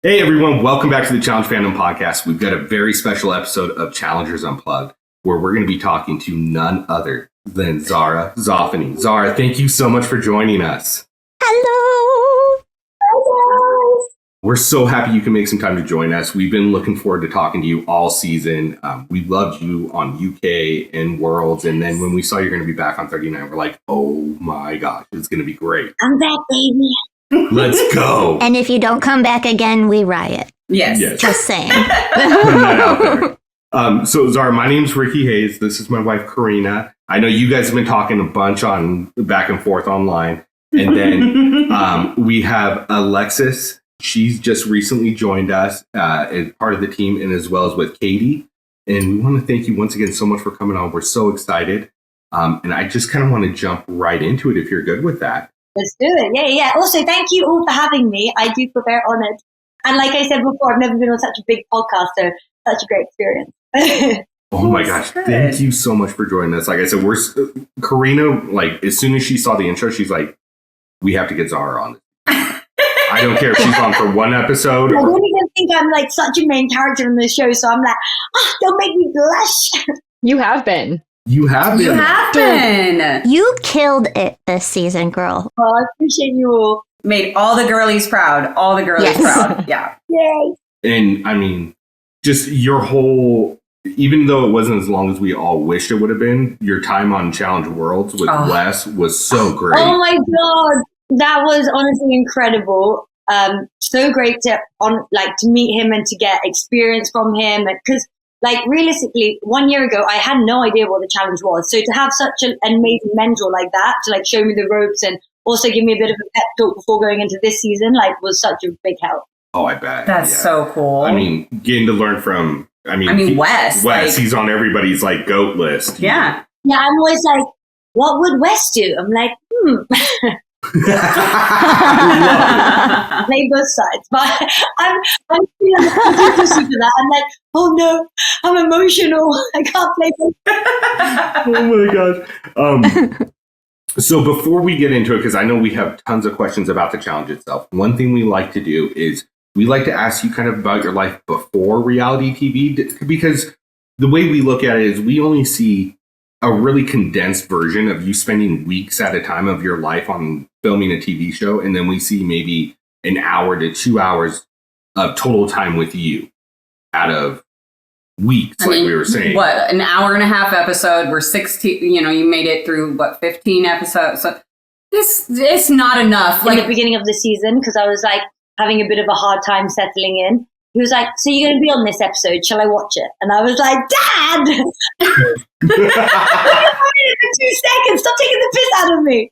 Hey everyone, welcome back to the Challenge Fandom podcast. We've got a very special episode of Challengers Unplugged, where we're going to be talking to none other than Zara Zoffany. Zara, thank you so much for joining us. Hello. Hello. We're so happy you can make some time to join us. We've been looking forward to talking to you all season. We loved you on UK and Worlds, and then when we saw you're going to be back on 39, we're like, oh my gosh, it's going to be great. I'm back, baby. Let's go. And if you don't come back again, we riot. Yes. Just saying. Putting that out there. So Zara, my name's Ricky Hayes. This is my wife, Karina. I know you guys have been talking a bunch on back and forth online. And then we have Alexis. She's just recently joined us as part of the team and as well as with Katie. And we want to thank you once again so much for coming on. We're so excited. And I just kind of want to jump right into it if you're good with that. Let's do it. Yeah. Also, thank you all for having me. I do feel very honored. And like I said before, I've never been on such a big podcast, so such a great experience. Oh my gosh. Thank you so much for joining us. Like I said, Karina, like as soon as she saw the intro, she's like, we have to get Zara on. I don't care if she's on for one episode. I don't even think I'm like such a main character in the show, so I'm like, don't make me blush. You have been. You have been. You have been. You killed it this season, girl. Oh, I appreciate you all. Made all the girlies proud. All the girlies proud. Yeah. Yay. And I mean, just your whole, even though it wasn't as long as we all wished it would have been, your time on Challenge Worlds with Wes was so great. Oh my God. That was honestly incredible. So great to meet him and to get experience from him. Because like realistically, 1 year ago, I had no idea what the challenge was. So to have such an amazing mentor like that to like show me the ropes and also give me a bit of a pep talk before going into this season, like was such a big help. Oh, I bet. That's so cool. I mean, getting to learn from, Wes. Wes, he's on everybody's like GOAT list. Yeah. Yeah, I'm always like, what would Wes do? I'm like, play both sides, but I'm feeling for that. I'm like, oh no, I'm emotional. I can't play both. Oh my gosh. So before we get into it, because I know we have tons of questions about the challenge itself, one thing we like to do is we like to ask you kind of about your life before reality TV, because the way we look at it is we only see a really condensed version of you spending weeks at a time of your life on filming a TV show. And then we see maybe an hour to 2 hours of total time with you out of weeks, we were saying. What, an hour and a half episode? We're 16, you made it through, 15 episodes? So it's not enough. Like at the beginning of the season, because I was like having a bit of a hard time settling in. He was like, so you're going to be on this episode. Shall I watch it? And I was like, Dad! 2 seconds. Stop taking the piss out of me.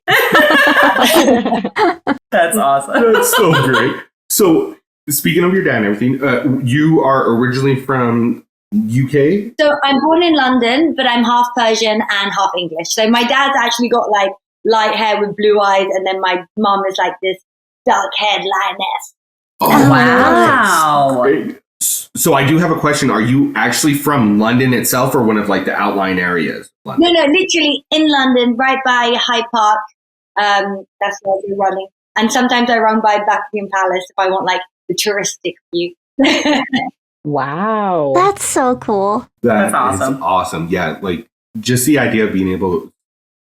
That's awesome. That's so great. So speaking of your dad and everything, you are originally from UK? So I'm born in London, but I'm half Persian and half English. So my dad's actually got like light hair with blue eyes. And then my mom is like this dark-haired lioness. Oh, wow. Great. So I do have a question. Are you actually from London itself or one of like the outlying areas? No, literally in London, right by Hyde Park. That's where we're running. And sometimes I run by Buckingham Palace if I want like the touristic view. Wow. That's so cool. That's awesome. Is awesome. Yeah, like just the idea of being able to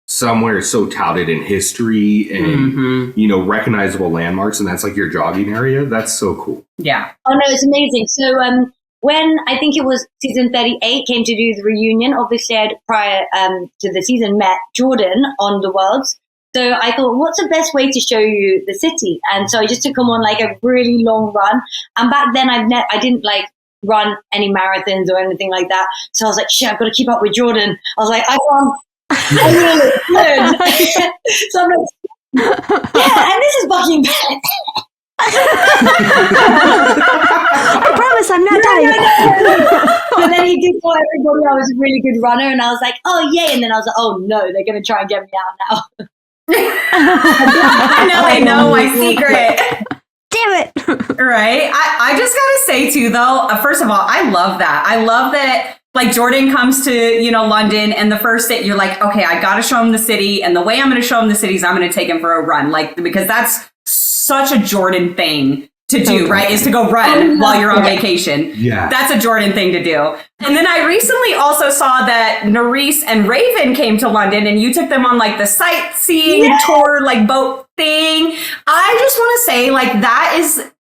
somewhere so touted in history and recognizable landmarks, and that's like your jogging area. That's so cool. Yeah. Oh no, it's amazing. So when I think it was season 38 came to do the reunion, obviously I'd prior to the season met Jordan on the Worlds. So I thought, what's the best way to show you the city? And so I just took him on like a really long run. And back then I didn't like run any marathons or anything like that. So I was like, shit, I've got to keep up with Jordan. I was like, I can't. I really good. So I'm like, yeah, and this is Buckingham Palace. I promise I'm not dying. And then he did tell everybody I was a really good runner, and I was like, oh yay! And then I was like, oh no, they're going to try and get me out now. Now they know my secret. Damn it. Right? I just gotta say too, though, first of all, I love that. I love that. Like Jordan comes to, London, and the first day you're like, okay, I got to show him the city. And the way I'm going to show him the city is I'm going to take him for a run. Like, because that's such a Jordan thing to do, right? Is to go run while you're on vacation. Yeah. That's a Jordan thing to do. And then I recently also saw that Nerys and Raven came to London and you took them on like the sightseeing tour, like boat thing. I just want to say like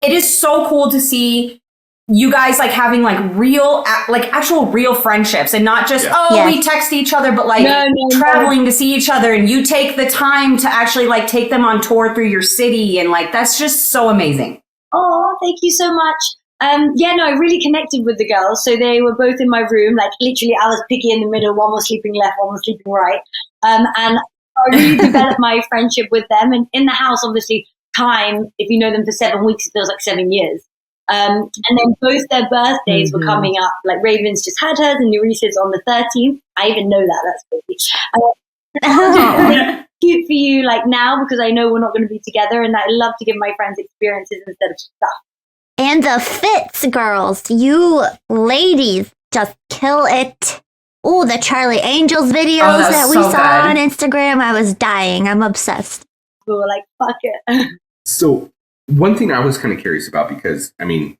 it is so cool to see you guys like having like real, like actual real friendships and not just, we text each other, but like traveling to see each other, and you take the time to actually like take them on tour through your city. And like, that's just so amazing. Oh, thank you so much. I really connected with the girls. So they were both in my room. Like literally I was picky in the middle. One was sleeping left, one was sleeping right. And I really developed my friendship with them. And in the house, obviously, time, if you know them for 7 weeks, it feels like 7 years. And then both their birthdays were coming up. Like Raven's just had hers and Nerys's on the 13th. I even know that. That's crazy. Cute for you like now, because I know we're not going to be together, and I love to give my friends experiences instead of stuff. And the fits, girls. You ladies just kill it. Oh, the Charlie Angels videos that we saw on Instagram. I was dying. I'm obsessed. We were like, fuck it. So one thing I was kind of curious about, because I mean,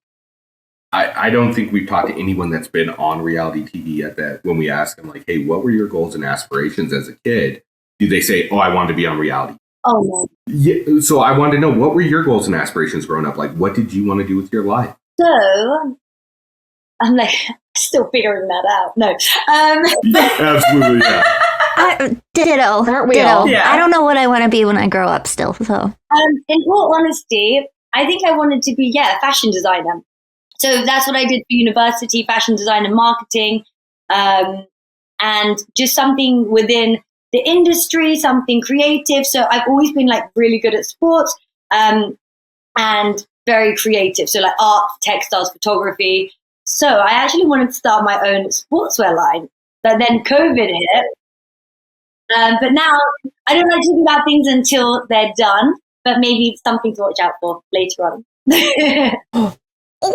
I don't think we've talked to anyone that's been on reality TV yet that when we ask them like, hey, what were your goals and aspirations as a kid? Do they say, oh, I wanted to be on reality? Oh, no. Yeah, so I wanted to know, what were your goals and aspirations growing up? Like, what did you want to do with your life? So, I'm like, still figuring that out. No. Absolutely, yeah. Ditto. Aren't we Ditto. all? Yeah. I don't know what I want to be when I grow up still, so. In all honesty, I think I wanted to be, a fashion designer. So that's what I did for university, fashion design and marketing. And just something within the industry, something creative. So I've always been like really good at sports and very creative. So like art, textiles, photography. So I actually wanted to start my own sportswear line, but then COVID hit. But now I don't like to talk about things until they're done, but maybe it's something to watch out for later on. Oh,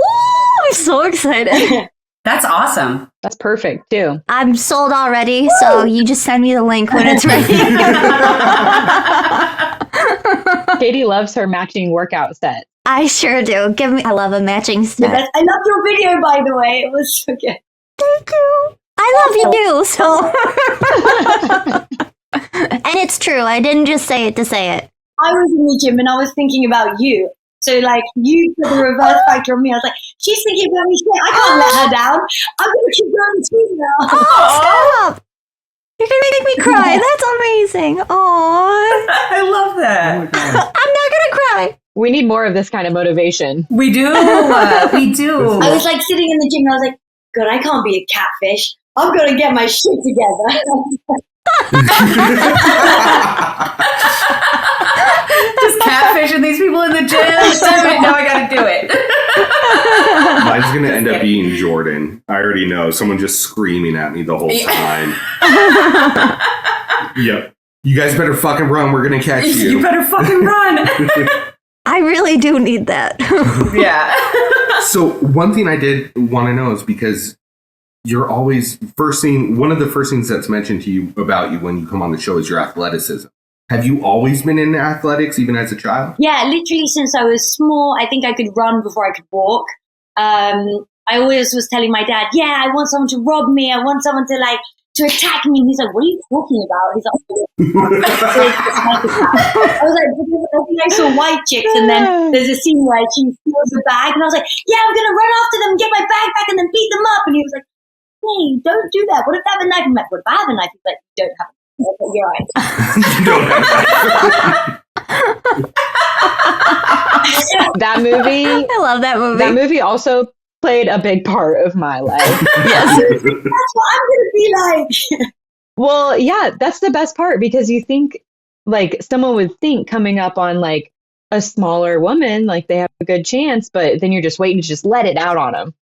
I'm so excited. That's awesome. That's perfect too. I'm sold already, so you just send me the link when it's ready. Katie loves her matching workout set. I sure do. I love a matching set. I loved your video, by the way. It was so good. Thank you. I love you too, so. And it's true. I didn't just say it to say it. I was in the gym and I was thinking about you. So, like, you put the reverse factor on me. I was like, she's thinking about me. I can't let her down. I'm going to keep going too now. Oh, stop. You're going to make me cry. That's amazing. Aww. I love that. Oh my God. I'm not going to cry. We need more of this kind of motivation. We do. We do. I was, like, sitting in the gym and I was like, God, I can't be a catfish. I'm going to get my shit together. Just catfishing these people in the gym. Damn it, now I gotta do it. Mine's going to end up being Jordan. I already know. Someone just screaming at me the whole time. Yep. You guys better fucking run. We're going to catch you. You better fucking run. I really do need that. Yeah. So one thing I did want to know is because you're always one of the first things that's mentioned to you about you when you come on the show is your athleticism. Have you always been into athletics, even as a child? Yeah, literally since I was small. I think I could run before I could walk. I always was telling my dad, I want someone to rob me. I want someone to attack me. And he's like, what are you talking about? He's like, I was like, because I think I saw White Chicks, and then there's a scene where she steals the bag, and I was like, I'm going to run after them, get my bag back, and then beat them up. And he was like, hey, don't do that. What if they have a knife? I'm like, what if I have a knife? He's like, you don't have a knife. You're right. You don't have That movie. I love that movie. That movie also played a big part of my life. Yes. That's what I'm going to be like. Well, yeah, that's the best part, because you think, like, someone would think coming up on like a smaller woman, like they have a good chance, but then you're just waiting to just let it out on them.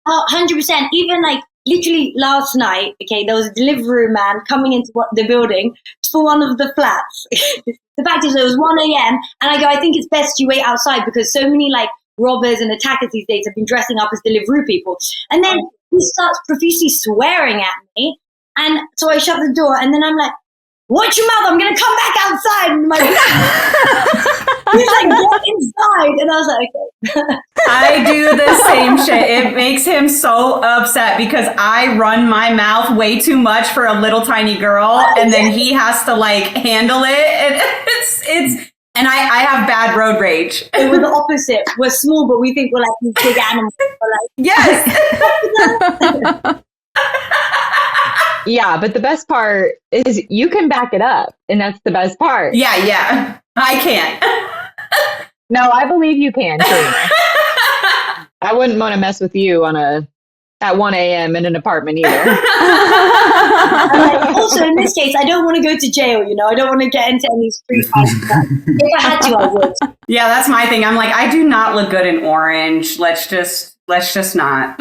Oh, 100%. Even like literally last night, there was a delivery man coming into the building for one of the flats. The fact is, it was 1 a.m. and I go, I think it's best you wait outside, because so many like robbers and attackers these days have been dressing up as delivery people. And then he starts profusely swearing at me. And so I shut the door, and then I'm like, watch your mouth, I'm going to come back outside. And he's like, get inside. And I was like, okay, I do the same shit. It makes him so upset because I run my mouth way too much for a little tiny girl, and then he has to like handle it. And and I have bad road rage. We're the opposite. We're small, but we think we're like these big animals. We're like, yes. Yeah, but the best part is you can back it up, and that's the best part. Yeah. I can't. No, I believe you can, Karina. I wouldn't want to mess with you at 1 a.m. in an apartment either. like, also, in this case, I don't want to go to jail, I don't want to get into any street fights. If I had to, I would. Yeah, that's my thing. I'm like, I do not look good in orange. Let's just not.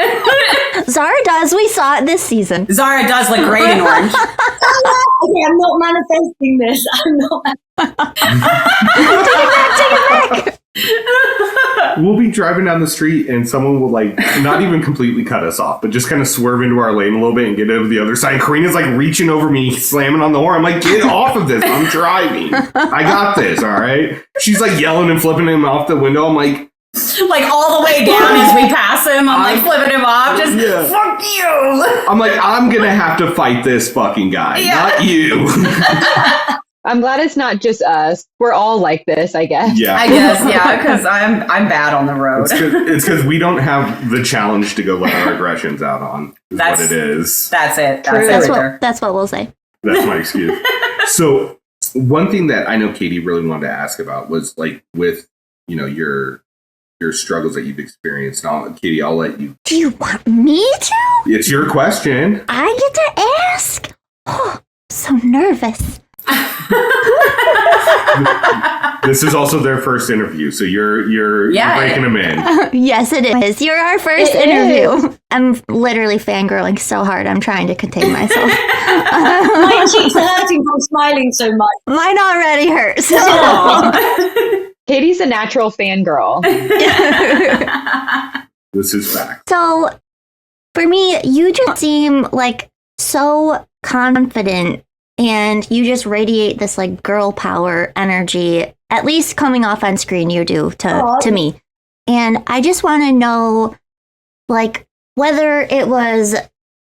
Zara does. We saw it this season. Zara does look great in orange. Okay, I'm not manifesting this. I'm not. Take it back. We'll be driving down the street and someone will like not even completely cut us off, but just kind of swerve into our lane a little bit and get over the other side. Karina's like reaching over me, slamming on the horn. I'm like, get off of this. I'm driving. I got this. All right. She's like yelling and flipping him off the window. I'm like all the way down as we pass him. I'm like flipping him off. Just fuck you. I'm like, I'm going to have to fight this fucking guy, not you. I'm glad it's not just us. We're all like this, I guess. Yeah. I guess, because I'm bad on the road. It's because we don't have the challenge to go let our aggressions out on. That's what it is. That's it. That's what we'll say. That's my excuse. So one thing that I know Katie really wanted to ask about was like with, your struggles that you've experienced. Now, Katie, I'll let you. Do you want me to? It's your question. I get to ask? Oh, I'm so nervous. This is also their first interview, so you're breaking them in. Yes, it is. You're our first interview. I'm literally fangirling so hard. I'm trying to contain myself. My cheeks are hurting from smiling so much. Mine already hurts. Katie's a natural fangirl. This is fact. So, for me, you just seem like so confident. And you just radiate this like girl power energy, at least coming off on screen you do to me. And I just want to know like whether it was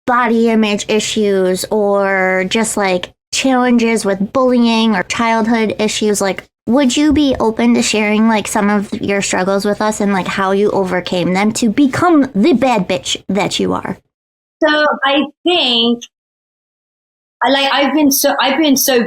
body image issues or just like challenges with bullying or childhood issues. Like, would you be open to sharing like some of your struggles with us and like how you overcame them to become the bad bitch that you are? So I think I've been so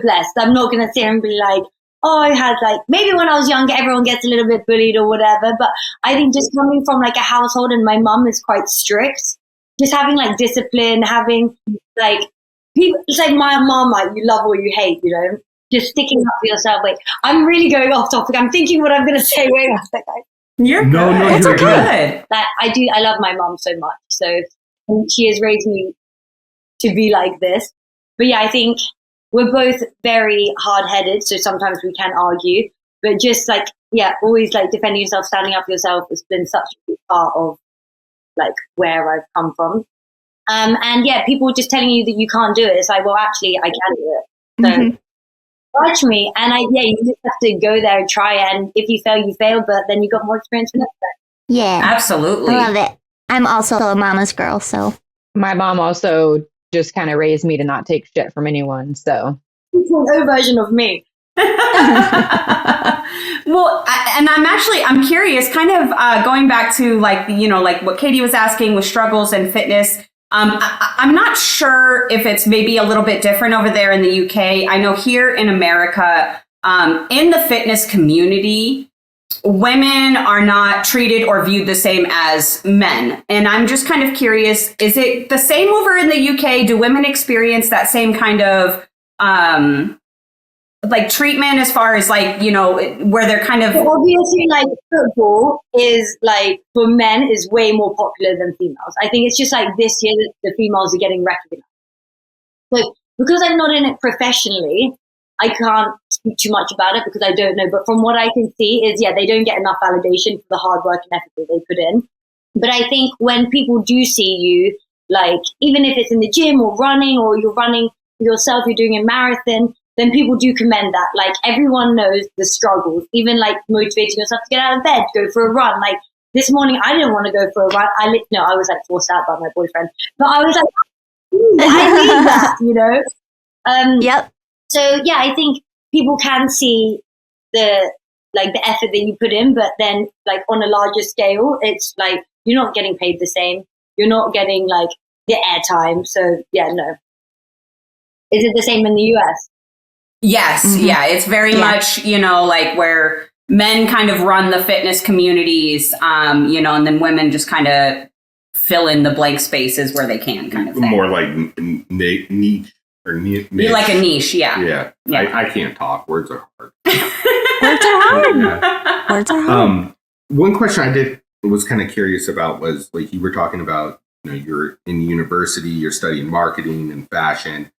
blessed. I'm not gonna sit here and be like, oh, I had like maybe when I was younger, everyone gets a little bit bullied or whatever. But I think just coming from like a household and my mum is quite strict, just having like discipline, having like people. It's like my mom, like you love or you hate, just sticking up for yourself. Wait, I'm really going off topic. I'm thinking what I'm gonna say. Wait a second. You're good. No, it's you're good. That I love my mom so much. So she has raised me to be like this. But yeah, I think we're both very hard-headed, so sometimes we can argue. But just like, always like defending yourself, standing up for yourself has been such a big part of like where I've come from. And people just telling you that you can't do it. It's like, well, actually, I can do it. So watch me. And you just have to go there and try it. And if you fail, you fail. But then you got more experience for next time. Yeah, absolutely. I love it. I'm also a mama's girl, so My mom also just kind of raised me to not take shit from anyone. So, no version of me. Well, I'm curious, kind of going back to like like what Katie was asking with struggles and fitness. I'm not sure if it's maybe a little bit different over there in the UK. I know here in America, in the fitness community, women are not treated or viewed the same as men. And I'm just kind of curious, is it the same over in the UK? Do women experience that same kind of like treatment as far as like, where they're kind of... Obviously, like football is like, for men, is way more popular than females. I think it's just like this year that the females are getting recognized. So because I'm not in it professionally, I can't speak too much about it because I don't know. But from what I can see is, they don't get enough validation for the hard work and effort that they put in. But I think when people do see you, like, even if it's in the gym or running or you're running yourself, you're doing a marathon, then people do commend that. Like, everyone knows the struggles, even like motivating yourself to get out of bed, go for a run. Like, this morning I didn't want to go for a run. I was like forced out by my boyfriend, but I was like, I need that, you know? Yep. So yeah, I think people can see the effort that you put in, but then like on a larger scale, it's like you're not getting paid the same. You're not getting like the airtime. So yeah, no. Is it the same in the US? Yes, yeah, it's very much, you know, like where men kind of run the fitness communities, you know, and then women just kind of fill in the blank spaces where they can, kind of thing. More like niche or niche. You're like a niche, yeah. Yeah. I can't talk. Words are hard. Words are hard. Yeah. Words are hard. One question I was kind of curious about was like you were talking about, you know, you're in university, you're studying marketing and fashion.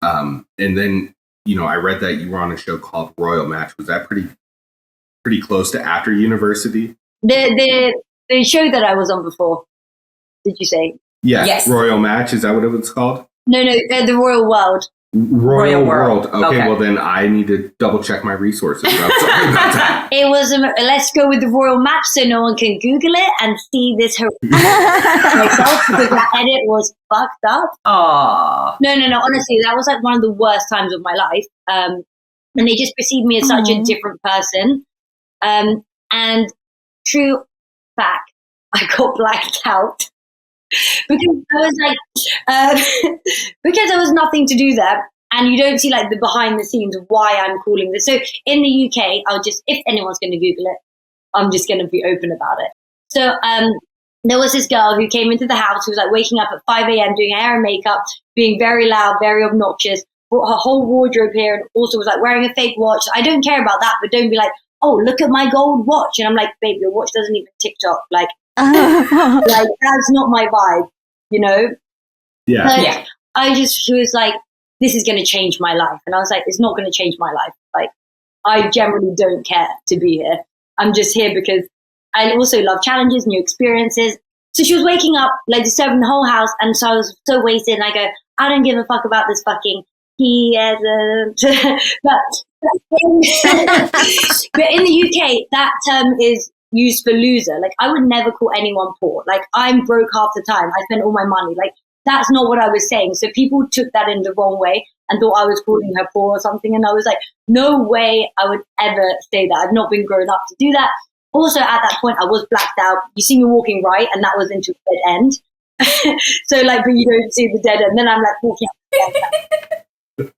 And then, you know, I read that you were on a show called Royal Match. Was that pretty close to after university? The show that I was on before, did you say? Yeah. Yes. Royal Match. Is that what it was called? No, the Royal World. Royal World. Okay, Okay. well then I need to double check my resources. I'm sorry about that. It was let's go with the Royal Match so no one can Google it and see this myself because that edit was fucked up. Aww. No. Honestly, that was like one of the worst times of my life. And they just perceived me as such a different person. And true fact, I got blacked out because I was like, because there was nothing to do there. And you don't see like the behind the scenes why I'm calling this. So in the UK, if anyone's going to Google it, I'm just going to be open about it. So there was this girl who came into the house who was like waking up at 5 a.m. doing hair and makeup, being very loud, very obnoxious, brought her whole wardrobe here and also was like wearing a fake watch. I don't care about that, but don't be like, oh, look at my gold watch. And I'm like, babe, your watch doesn't even TikTok. Like that's not my vibe, you know? Yeah. But she was like, this is going to change my life. And I was like, it's not going to change my life. Like, I generally don't care to be here. I'm just here because I also love challenges, new experiences. So she was waking up, like disturbing the whole house. And so I was so wasted. And I go, I don't give a fuck about this fucking but in the UK, that term is used for loser. Like, I would never call anyone poor. Like, I'm broke half the time. I spend all my money. Like, that's not what I was saying. So people took that in the wrong way and thought I was calling her poor or something. And I was like, no way I would ever say that. I've not been grown up to do that. Also, at that point, I was blacked out. You see me walking right, and that was into a dead end. So, like, but you don't see the dead end. Then I'm like walking out. I've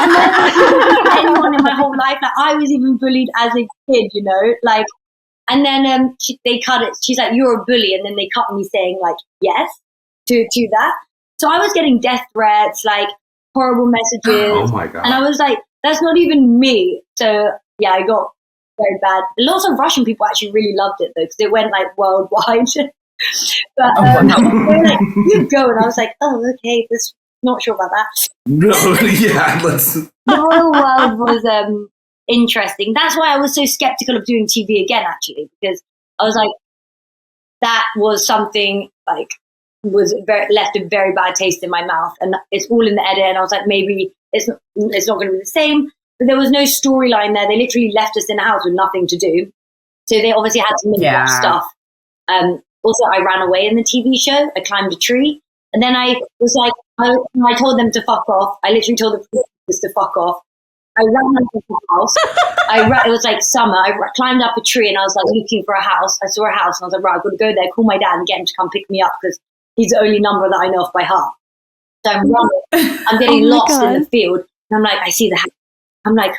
never bullied anyone in my whole life. Like, I was even bullied as a kid, you know, like. And then they cut it. She's like, "You're a bully," and then they cut me saying like yes to that. So I was getting death threats, like horrible messages. Oh my god! And I was like, "That's not even me." So yeah, I got very bad. Lots of Russian people actually really loved it though because it went like worldwide. But they were like, "You go," and I was like, "Oh, okay." Not sure about that. No, yeah, let's. The Royal World was interesting. That's why I was so skeptical of doing TV again, actually, because I was like, that was something like left a very bad taste in my mouth, and it's all in the edit. And I was like, maybe it's not going to be the same. But there was no storyline there. They literally left us in a house with nothing to do, so they obviously had to make up stuff. Also, I ran away in the TV show. I climbed a tree, and then I was like, I told them to fuck off. I literally told the producers to fuck off. I ran out of the house. It was like summer. I climbed up a tree and I was like looking for a house. I saw a house and I was like, right, I've got to go there, call my dad and get him to come pick me up because he's the only number that I know off by heart. So I'm running. I'm getting lost in the field. And I'm like, I see the house. I'm like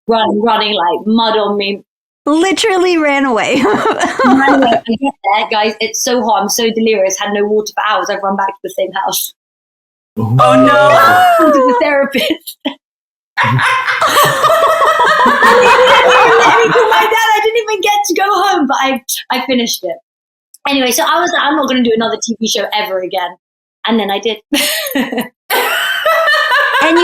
running like mud on me. Literally ran away. I get there, guys. It's so hot. I'm so delirious. Had no water for hours. I've run back to the same house. Oh no! To the therapist. Let me call my dad. I didn't even get to go home, but I finished it. Anyway, so I was like, I'm not going to do another TV show ever again. And then I did. And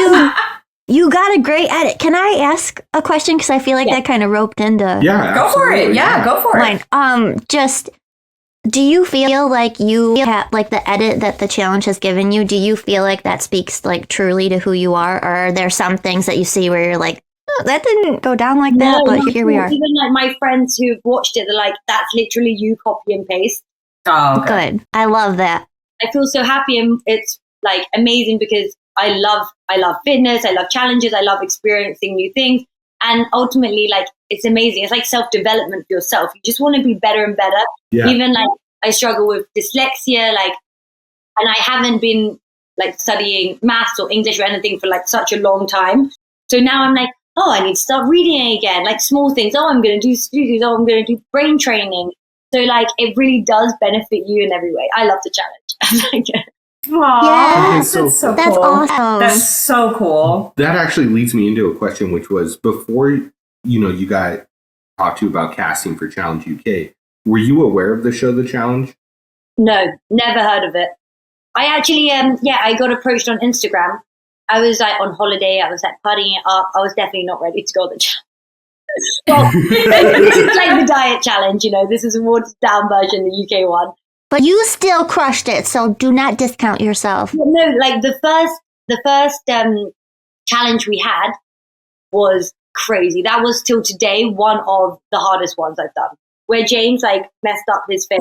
you got a great edit. Can I ask a question? Because I feel like that kind of roped into. Yeah, go for it. Yeah, go for it. Just, do you feel like you have, like, the edit that the challenge has given you, do you feel like that speaks, like, truly to who you are? Or are there some things that you see where you're like, That didn't go down like that, but here we are. Even like my friends who've watched it, they're like, that's literally you copy and paste. Oh, okay. Good. I love that. I feel so happy, and it's like amazing because I love fitness, I love challenges, I love experiencing new things, and ultimately, like, it's amazing. It's like self-development for yourself. You just want to be better and better. Yeah. Even like I struggle with dyslexia, like, and I haven't been like studying maths or English or anything for like such a long time. So now I'm like, oh, I need to start reading again, like small things. Oh, I'm going to do studios. Oh, I'm going to do brain training. So like, it really does benefit you in every way. I love the challenge. Aww, Yeah. Okay, so That's cool. awesome. That's so cool. that actually leads me into a question, which was before, you got talked to about casting for Challenge UK, were you aware of the show, The Challenge? No, never heard of it. I actually, I got approached on Instagram. I was like on holiday. I was like partying it up. I was definitely not ready to go on the challenge. Well, this is like the diet challenge, this is a watered down version, the UK one. But you still crushed it, so do not discount yourself. But no, like the first challenge we had was crazy. That was till today one of the hardest ones I've done. Where James like messed up his face.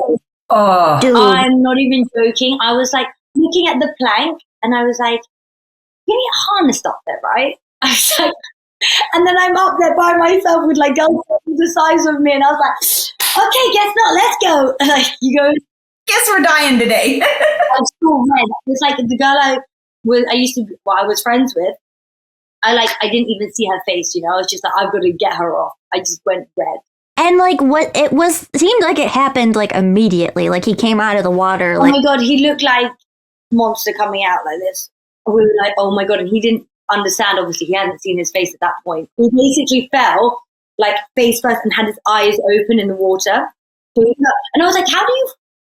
Oh, Dude. I'm not even joking. I was like looking at the plank and I was like, you get harnessed up there, right? I was like, and then I'm up there by myself with like girls the size of me, and I was like, okay, guess not, let's go. And like you go, guess we're dying today. I'm still red. It's like the girl I was friends with. I didn't even see her face, I was just like, I've got to get her off. I just went red. And like what it was seemed like it happened like immediately. Like he came out of the water. Oh my god, he looked like monster coming out like this. We were like, oh my god, and he didn't understand. Obviously, he hadn't seen his face at that point. He basically fell like face first and had his eyes open in the water. And I was like, how do you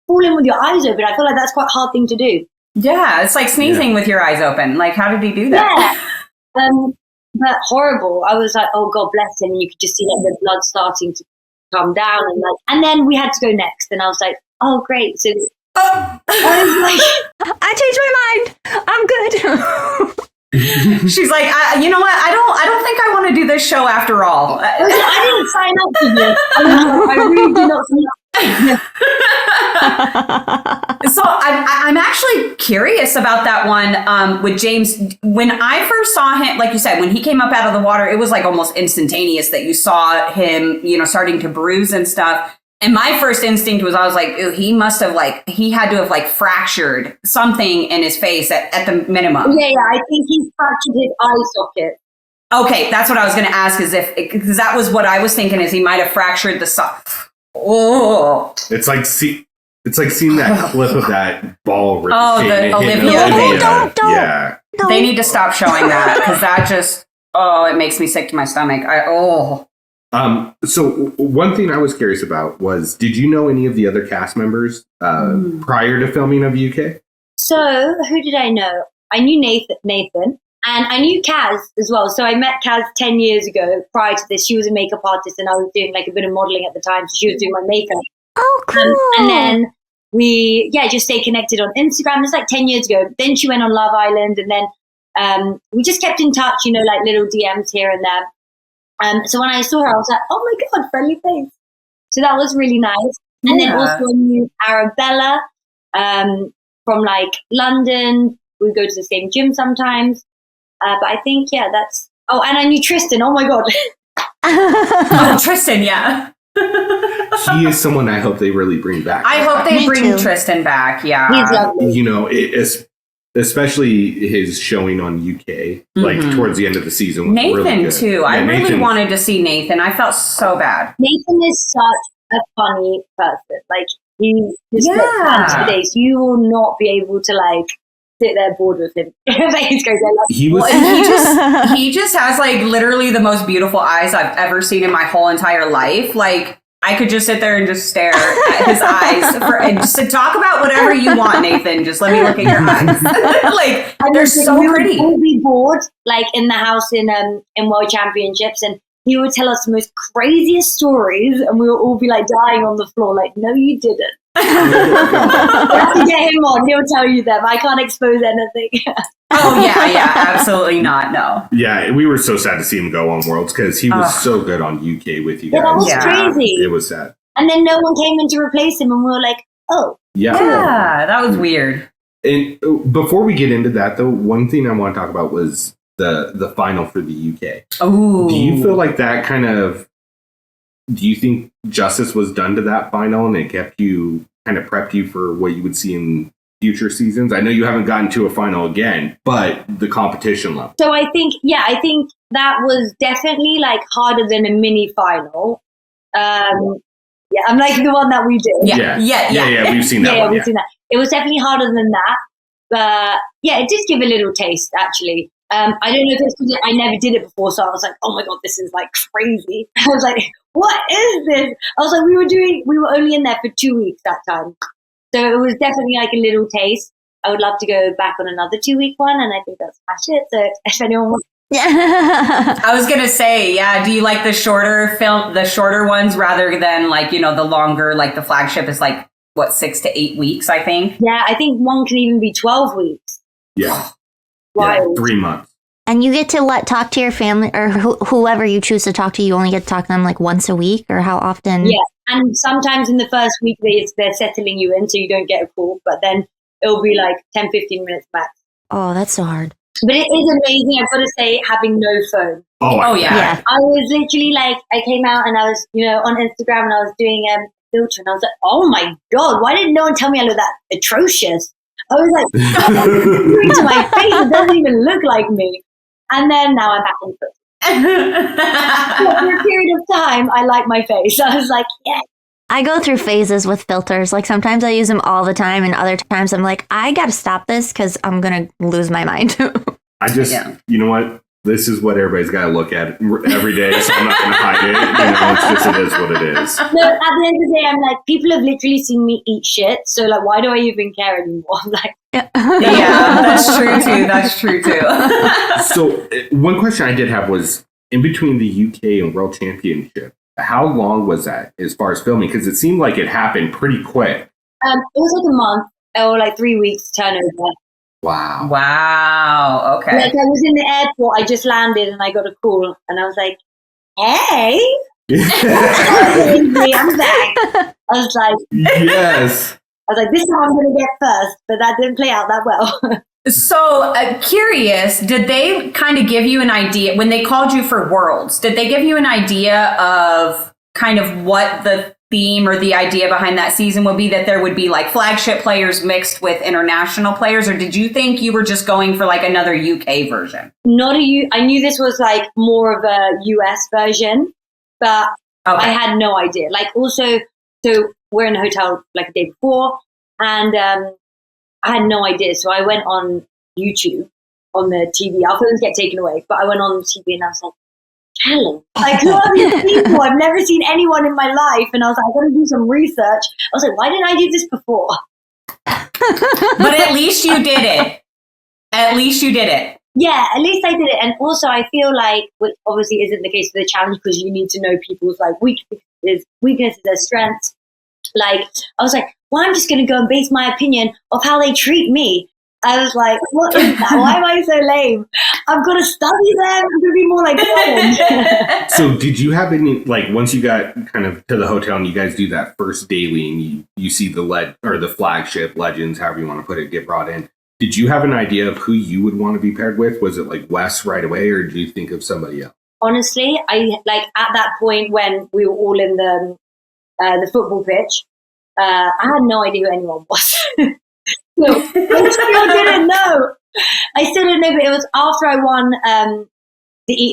fall in with your eyes open? I feel like that's quite a hard thing to do. Yeah, it's like sneezing with your eyes open. Like, how did he do that? Yeah. But horrible. I was like, oh God bless him. And you could just see like the blood starting to come down, and then we had to go next. And I was like, oh great. So Oh. I was like, I changed my mind. I'm good. She's like, you know what? I don't think I want to do this show after all. I didn't sign up for this. I really did not sign up. So I'm actually curious about that one with James. When I first saw him, like you said, when he came up out of the water, it was like almost instantaneous that you saw him, starting to bruise and stuff. And my first instinct was, I was like, ew, he had to have like fractured something in his face at the minimum. Yeah, I think he fractured his eye socket. Okay, that's what I was going to ask, because that was what I was thinking, is he might have fractured the socket. Oh, It's like seeing that clip of that ball ricocheting. Oh, the Olivia. Don't. Yeah. No. they need to stop showing that, because that just, it makes me sick to my stomach. So one thing I was curious about was, did you know any of the other cast members prior to filming of UK? So who did I know? I knew Nathan, and I knew Kaz as well. So I met Kaz 10 years ago. Prior to this, she was a makeup artist, and I was doing like a bit of modeling at the time. So she was doing my makeup. Oh, cool. And then we, just stayed connected on Instagram. It's like 10 years ago. Then she went on Love Island, and then we just kept in touch, like little DMs here and there. So when I saw her, I was like, oh my God, friendly face. So that was really nice. And then also I knew Arabella from like London. We go to the same gym sometimes. But I think, that's... Oh, and I knew Tristan. Oh my God. Oh, Tristan, yeah. He is someone I hope they really bring back. I hope they Me bring too. Tristan back, yeah. He's lovely. Especially his showing on UK, like towards the end of the season. Was Nathan, really good. too. Yeah, I really Nathan- wanted to see Nathan. I felt so bad. Nathan is such a funny person. Like, he's just Yeah. today, so you will not be able to like sit there bored with him. He's crazy. I love He was. Well, and he just has like literally the most beautiful eyes I've ever seen in my whole entire life. Like, I could just sit there and just stare at his eyes and just to talk about whatever you want, Nathan. Just let me look at your eyes. Like, they're so pretty. We would be bored, like in the house in World Championships, and he would tell us the most craziest stories, and we would all be like dying on the floor. Like, no, you didn't. You have to get him on. He'll tell you them. I can't expose anything. Oh yeah, absolutely not. No. Yeah, we were so sad to see him go on Worlds because he was so good on UK with you guys. Yeah, that was crazy. It was sad. And then no one came in to replace him, and we were like, oh. Yeah, that was weird. And before we get into that, though, one thing I want to talk about was the final for the UK. Oh, do you feel like that do you think justice was done to that final and it kept you kind of prepped you for what you would see in future seasons? I know you haven't gotten to a final again, but the competition level. So I think that was definitely like harder than a mini final. Yeah, I'm like the one that we did. Yeah. We've seen that. We've seen that. It was definitely harder than that, but yeah, it did give a little taste actually. I don't know if it's because I never did it before, so I was like, oh my god, this is like crazy. I was like, what is this? I was like, we were only in there for 2 weeks that time, so it was definitely like a little taste. I would love to go back on another 2-week one, and I think that's smash it. So if anyone wants. I was gonna say, do you like the shorter ones rather than like, the longer, like the flagship is like what, 6 to 8 weeks, I think. Yeah, I think one can even be 12 weeks. Yeah. Wow. 3 months. And you get to talk to your family or whoever you choose to talk to. You only get to talk to them like once a week, or how often? Yeah, and sometimes in the first week they're settling you in, so you don't get a call, but then it'll be like 10-15 minutes max. Oh, that's so hard. But it is amazing, I've got to say, having no phone. Oh yeah. I was literally like, I came out and I was, on Instagram, and I was doing a filter, and I was like, oh my god, why didn't no one tell me I look that atrocious? I was like, to my face, it doesn't even look like me. And then now I'm back on foot. For a period of time, I like my face. I was like, yeah. I go through phases with filters. Like sometimes I use them all the time, and other times I'm like, I gotta stop this because I'm gonna lose my mind. I just, you know what? This is what everybody's got to look at every day, so I'm not going to hide it. It is what it is. No, at the end of the day, I'm like, people have literally seen me eat shit, so like, why do I even care anymore? I'm like, yeah, that's true too. So one question I did have was, in between the UK and World Championship, how long was that as far as filming? Because it seemed like it happened pretty quick. It was like a month or like 3 weeks turnover. Wow. Okay. Like I was in the airport, I just landed and I got a call, and I was like, hey. I'm back. I was like, yes. I was like, this is how I'm going to get first, but that didn't play out that well. So curious, did they kind of give you an idea when they called you for Worlds? Did they give you an idea of kind of what the theme or the idea behind that season would be, that there would be like flagship players mixed with international players, or did you think you were just going for like another UK version? I knew this was like more of a US version, but I had no idea. Like also, so we're in a hotel like a day before, and I had no idea. So I went on YouTube on the TV. Our phones get taken away, but I went on the TV and I was like, challenge. Like, who are these people? I've never seen anyone in my life. And I was like, I'm going to do some research. I was like, why didn't I do this before? But at least you did it. Yeah, at least I did it. And also I feel like, which obviously isn't the case for the challenge, because you need to know people's like weaknesses, their strengths. Like, I was like, well, I'm just going to go and base my opinion of how they treat me. I was like, what is that? Why am I so lame? I've got to study them. I'm going to be more like them. So did you have any, like, once you got kind of to the hotel and you guys do that first daily and you see the flagship legends, however you want to put it, get brought in, did you have an idea of who you would want to be paired with? Was it like Wes right away, or did you think of somebody else? Honestly, I like at that point when we were all in the football pitch, I had no idea who anyone was. So, I still didn't know. But it was after I won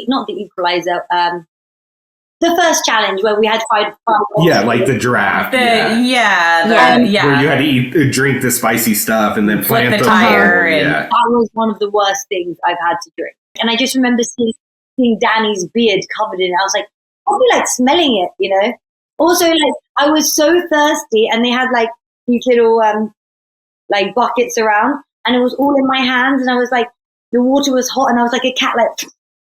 not the equalizer, the first challenge where we had 5. Yeah, like the draft. Where you had to drink the spicy stuff and then flip plant the tire. That was one of the worst things I've had to drink. And I just remember seeing Danny's beard covered in it. I was like, I'll be like smelling it, Also, like, I was so thirsty, and they had like these little like buckets around, and it was all in my hands, and I was like, the water was hot, and I was like a cat, like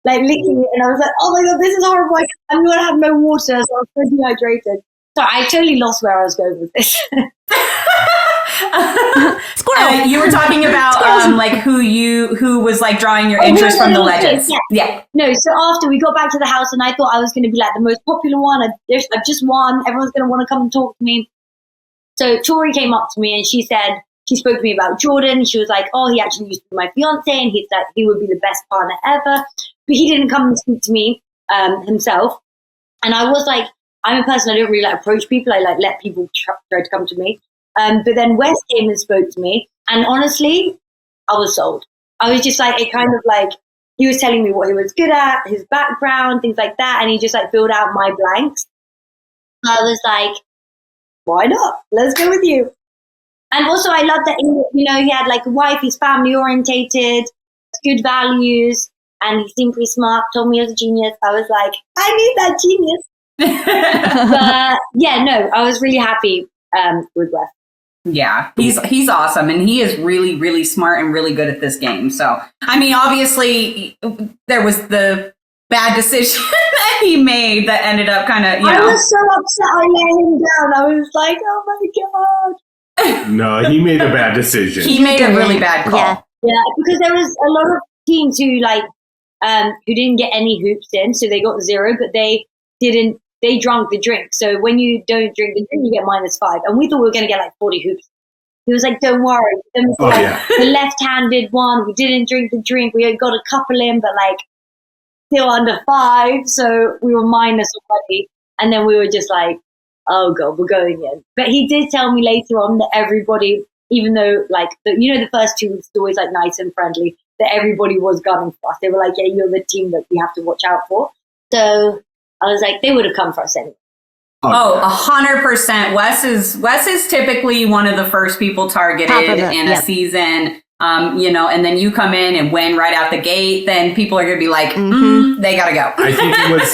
licking it, and I was like, oh my god, this is horrible. I'm gonna have no water, so I was so dehydrated. So I totally lost where I was going with this. Squirrel. You were talking about like who was like drawing your interest from the legends. Yeah. No, so after we got back to the house, and I thought I was going to be like the most popular one. I've just won. Everyone's going to want to come and talk to me. So Tori came up to me and she spoke to me about Jordan. She was like, oh, he actually used to be my fiance, and he said he would be the best partner ever. But he didn't come and speak to me himself. And I was like, I'm a person, I don't really like approach people. I like let people try to come to me. But then Wes came and spoke to me. And honestly, I was sold. I was just like, it kind of like, he was telling me what he was good at, his background, things like that. And he just like filled out my blanks. I was like, why not? Let's go with you. And also I love that, he had like a wife, he's family orientated, good values, and he seemed pretty smart, told me he was a genius. I was like, I need that genius. But yeah, no, I was really happy with Wes. Yeah, he's awesome, and he is really, really smart and really good at this game. So, I mean, obviously, there was the bad decision that he made that ended up kind of, I was so upset I let him down. I was like, oh my God. No, he made a bad decision. He made a really bad call. Yeah, because there was a lot of teams who who didn't get any hoops in, so they got 0, but they drank the drink. So when you don't drink the drink, you get -5. And we thought we were going to get like 40 hoops. He was like, don't worry. Then the left-handed one, we didn't drink the drink. We got a couple in, but like still under 5. So we were minus already. And then we were just like, oh God, we're going in. But he did tell me later on that everybody, even though like, the first 2 weeks always like nice and friendly, that everybody was gunning for us. They were like, yeah, you're the team that we have to watch out for. So I was like, they would have come for us anyway. Oh, 100%. Wes is typically one of the first people targeted in a season. And then you come in and win right out the gate, then people are going to be like, they got to go. I think it was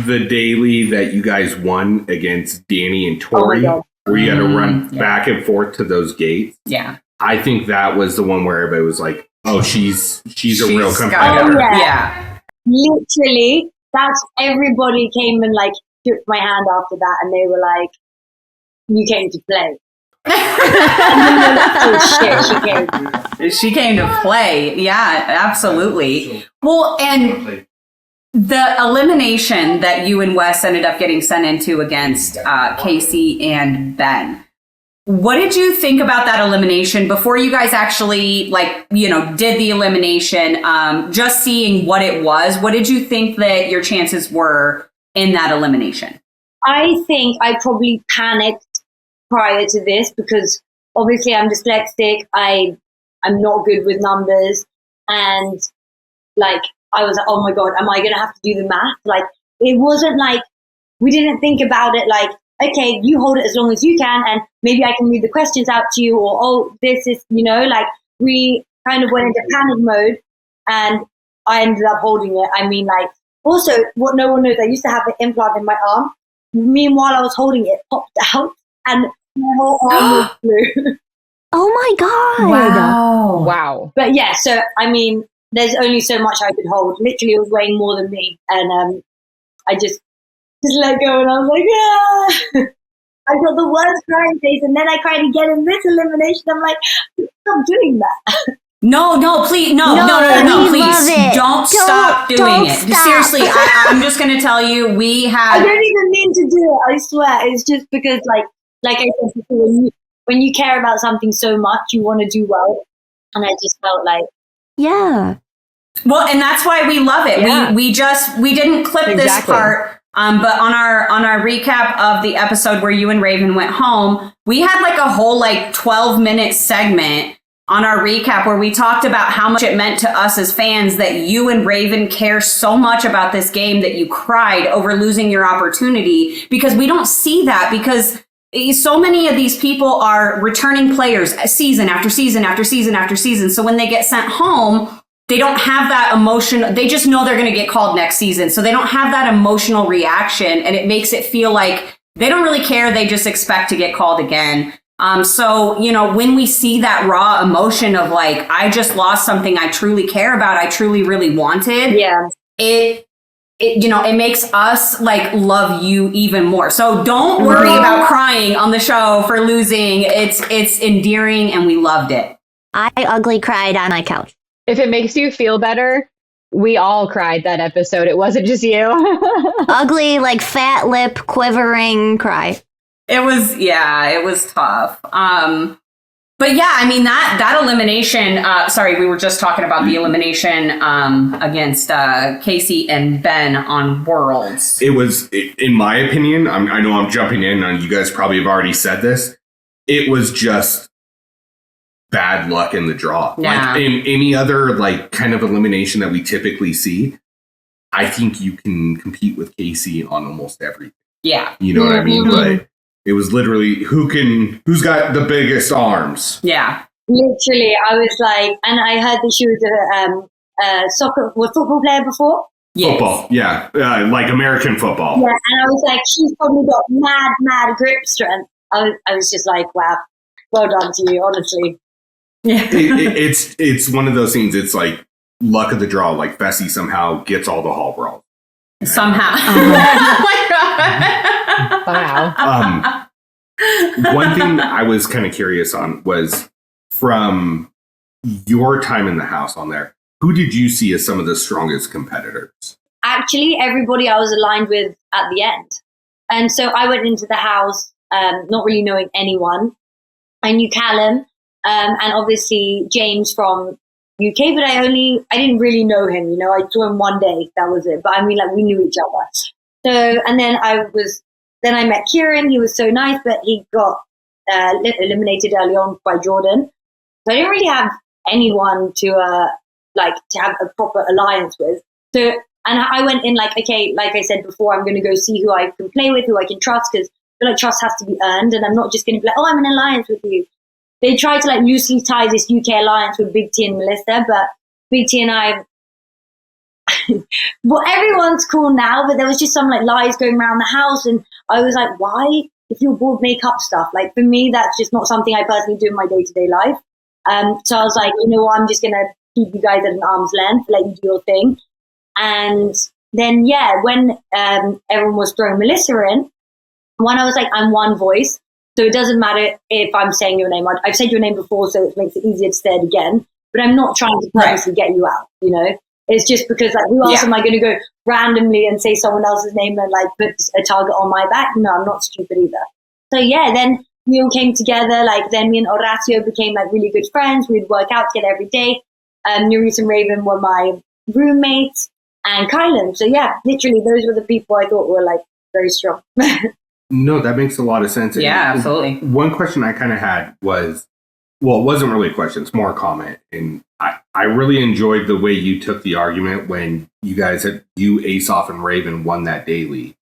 the daily that you guys won against Danny and Tori, where you had to run back and forth to those gates. Yeah. I think that was the one where everybody was like, oh, she's a real competitor. Yeah. Literally. That's everybody came and like shook my hand after that, and they were like, "You came to play." Oh shit, she came to play. Yeah, absolutely. Well, and the elimination that you and Wes ended up getting sent into against Casey and Ben. What did you think about that elimination before you guys actually did the elimination? Just seeing what it was, what did you think that your chances were in that elimination? I think I probably panicked prior to this because obviously I'm dyslexic. I'm not good with numbers, and like I was like, oh my God, am I going to have to do the math? Like it wasn't like we didn't think about it like, okay, you hold it as long as you can, and maybe I can read the questions out to you, or, oh, this is, like we kind of went into panic mode, and I ended up holding it. I mean, like, also, what no one knows, I used to have an implant in my arm. Meanwhile, I was holding it, popped out, and my whole arm was blue. Oh my God. Wow. But yeah, so, I mean, there's only so much I could hold. Literally, it was weighing more than me, and I just let go, and I was like, yeah. I got the worst crying face, and then I cried again in this elimination. I'm like, stop doing that. No, please, no, please, don't stop doing it. Stop. Seriously, I'm just going to tell you, we had. I don't even mean to do it. I swear, it's just because, like I said before, when you care about something so much, you want to do well, and I just felt like, yeah. Well, and that's why we love it. Yeah. We didn't clip this part. But on our recap of the episode where you and Raven went home, we had like a whole 12-minute segment on our recap where we talked about how much it meant to us as fans that you and Raven care so much about this game that you cried over losing your opportunity, because we don't see that, because so many of these people are returning players season after season after season after season. So when they get sent home, they don't have that emotion. They just know they're going to get called next season. So they don't have that emotional reaction, and it makes it feel like they don't really care. They just expect to get called again. So, when we see that raw emotion of like, I just lost something I truly care about, I truly really wanted. yeah, It it makes us like love you even more. So don't worry about crying on the show for losing. It's endearing and we loved it. I ugly cried on my couch. If it makes you feel better, we all cried that episode. It wasn't just you. Ugly, like fat lip, quivering cry. It was tough. But yeah, I mean that elimination. Sorry, we were just talking about the elimination against Casey and Ben on Worlds. It was, in my opinion, I know I'm jumping in, and you guys probably have already said this. It was just bad luck in the draw. Yeah. Like in any other like kind of elimination that we typically see, I think you can compete with Casey on almost everything. Yeah, You know what I mean? But it was literally who's got the biggest arms. yeah. Literally, I was like, and I heard that she was a football player before. Yes. Football, yeah, like American football. Yeah, and I was like, she's probably got mad grip strength. I was just like, wow, well done to you, honestly. Yeah. It's one of those things. It's like luck of the draw. Like Fessy somehow gets all the hall brawls. Somehow. Oh my God. Wow. One thing I was kind of curious on was from your time in the house on there, who did you see as some of the strongest competitors? Actually, everybody I was aligned with at the end. And so I went into the house not really knowing anyone. I knew Callum and obviously James from UK, but I didn't really know him. You know, I saw him one day, that was it. But I mean, like, we knew each other. So, and then I met Kieran. He was so nice, but he got eliminated early on by Jordan. So I didn't really have anyone to have a proper alliance with. So, and I went in like, okay, like I said before, I'm going to go see who I can play with, who I can trust, because I feel like trust has to be earned, and I'm not just going to be like, oh, I'm in an alliance with you. They tried to like loosely tie this UK alliance with Big T and Melissa, but Big T and I, well, everyone's cool now, but there was just some like lies going around the house, and I was like, why? If you're bored, make up stuff. Like for me, that's just not something I personally do in my day-to-day life. So I was like, you know what, I'm just going to keep you guys at an arm's length, let you do your thing. And then, yeah, when everyone was throwing Melissa in, I was like, I'm one voice. So it doesn't matter if I'm saying your name. I've said your name before, so it makes it easier to say it again. But I'm not trying to purposely get you out, you know? It's just because, like, who else am I going to go randomly and say someone else's name and, like, put a target on my back? No, I'm not stupid either. So, yeah, then we all came together. Like, then me and Horacio became, like, really good friends. We'd work out together every day. Nerys and Raven were my roommates, and Kylan. So, yeah, literally, those were the people I thought were, like, very strong. No, that makes a lot of sense. Yeah, absolutely. One question I kind of had was, well, it wasn't really a question, it's more a comment. And I really enjoyed the way you took the argument when you guys Aesop and Raven won that daily.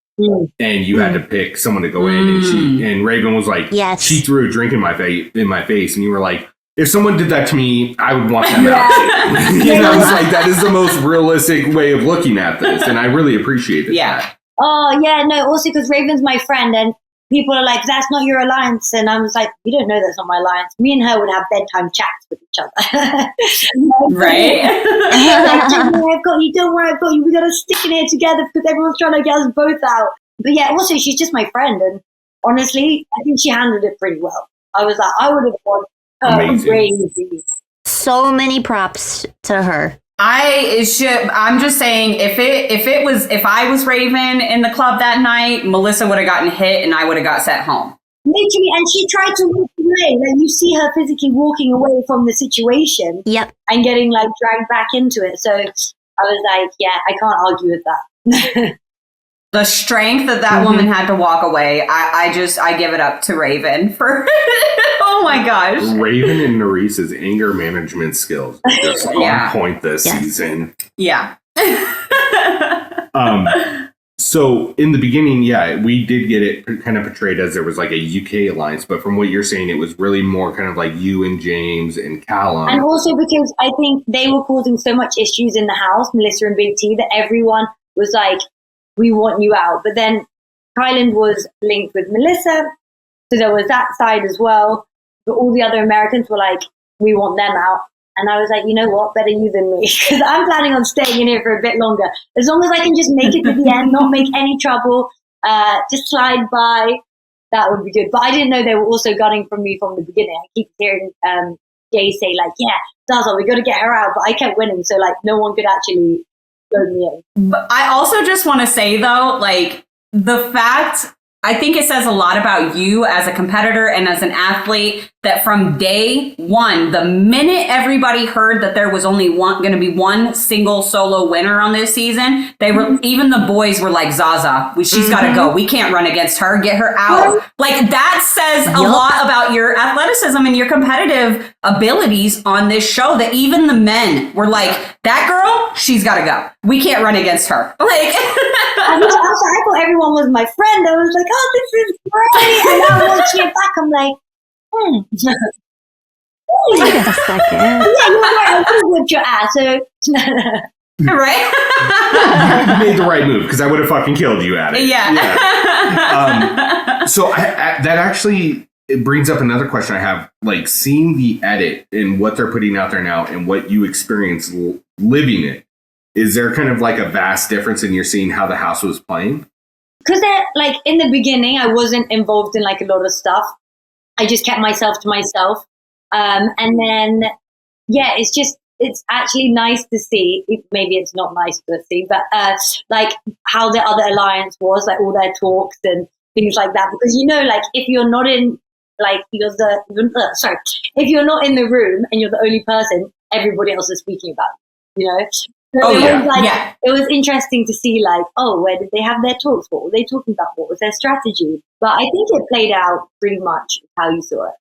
And you had to pick someone to go in, and Raven was like, Yes. she threw a drink in my face, and you were like, if someone did that to me, I would want them out. You know, it's like, that is the most realistic way of looking at this, and I really appreciated that. Oh, yeah, no, also because Raven's my friend, and people are like, that's not your alliance. And I was like, you don't know that's not my alliance. Me and her would have bedtime chats with each other. Right? Like, don't worry, I've got you. Don't worry, I've got you. We got to stick in here together because everyone's trying to get us both out. But yeah, also, she's just my friend. And honestly, I think she handled it pretty well. I was like, I would have gone crazy. So many props to her. I'm just saying, if I was Raven in the club that night, Melissa would have gotten hit and I would have got sent home. Literally, and she tried to walk away. Like, you see her physically walking away from the situation. Yep. And getting like dragged back into it. So I was like, yeah, I can't argue with that. The strength that woman had to walk away, I give it up to Raven for. Oh my gosh. Raven and Nerys's anger management skills are just on point this season. Yeah. So in the beginning, we did get it kind of portrayed as there was like a UK alliance, but from what you're saying, it was really more kind of like you and James and Callum. And also because I think they were causing so much issues in the house, Melissa and Big T, that everyone was like, we want you out. But then Kylan was linked with Melissa, so there was that side as well. But all the other Americans were like, we want them out. And I was like, you know what? Better you than me. Because I'm planning on staying in here for a bit longer. As long as I can just make it to the end, not make any trouble, just slide by, that would be good. But I didn't know they were also gunning for me from the beginning. I keep hearing Jay say, like, yeah, Zaza, we got to get her out. But I kept winning. So, like, no one could actually go me in. But I also just want to say, though, like, the fact, I think it says a lot about you as a competitor and as an athlete that from day one, the minute everybody heard that there was only going to be one single solo winner on this season, they were, even the boys were like, Zaza, she's got to go. We can't run against her. Get her out. Like, that says a lot about your athleticism and your competitive abilities on this show, that even the men were like, that girl, she's got to go. We can't run against her. Like, I thought everyone was my friend. I was like, oh, this is great. And now watching it back, I'm like, Wait a second. yeah, you're right. I could have whipped your ass. So, right? You made the right move, because I would have fucking killed you at it. Yeah. So that actually, it brings up another question I have. Like, seeing the edit and what they're putting out there now and what you experience living it, is there kind of like a vast difference in you're seeing how the house was playing? because like in the beginning, I wasn't involved in like a lot of stuff. I just kept myself to myself. And then, yeah, it's actually nice to see, maybe it's not nice to see, but like how the other alliance was, like all their talks and things like that. Because, you know, like if you're not in, like if you're not in the room and you're the only person, everybody else is speaking about it, you know? So it was interesting to see, like, oh, where did they have their talks? What were they talking about? What was their strategy? But I think it played out pretty much how you saw it.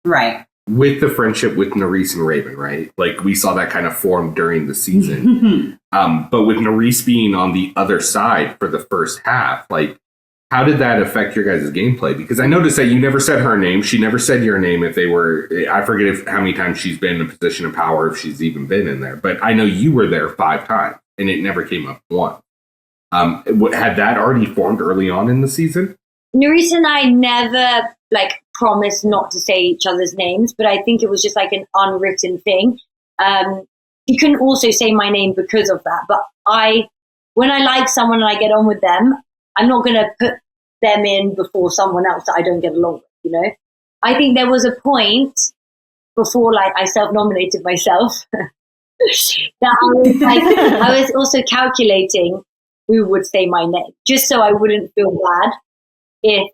Right. With the friendship with Nerys and Raven, right? Like, we saw that kind of form during the season. But with Nerys being on the other side for the first half, like, how did that affect your guys' gameplay? Because I noticed that you never said her name. She never said your name if they were... I forget how many times she's been in a position of power, if she's even been in there. But I know you were there 5 times, and it never came up once. Had that already formed early on in the season? Nerys and I never, like, promised not to say each other's names, but I think it was just, like, an unwritten thing. You can also say my name because of that. But when I like someone and I get on with them, I'm not going to put them in before someone else that I don't get along with, you know? I think there was a point before, like, I self-nominated myself that I was also calculating who would say my name, just so I wouldn't feel bad if,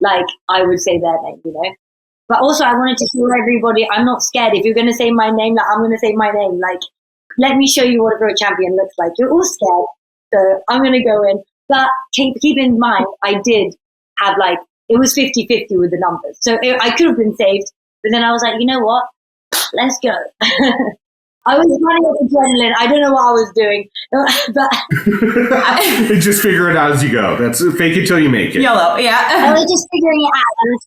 like, I would say their name, you know? But also, I wanted to show everybody, I'm not scared. If you're going to say my name, like, I'm going to say my name. Like, let me show you what a real champion looks like. You're all scared, so I'm going to go in. But keep in mind, I did have, like, it was 50-50 with the numbers. So I could have been saved. But then I was like, you know what? Let's go. I was running up adrenaline. I don't know what I was doing. But Just figure it out as you go. That's fake it till you make it. YOLO, yeah. I was just figuring it out. I was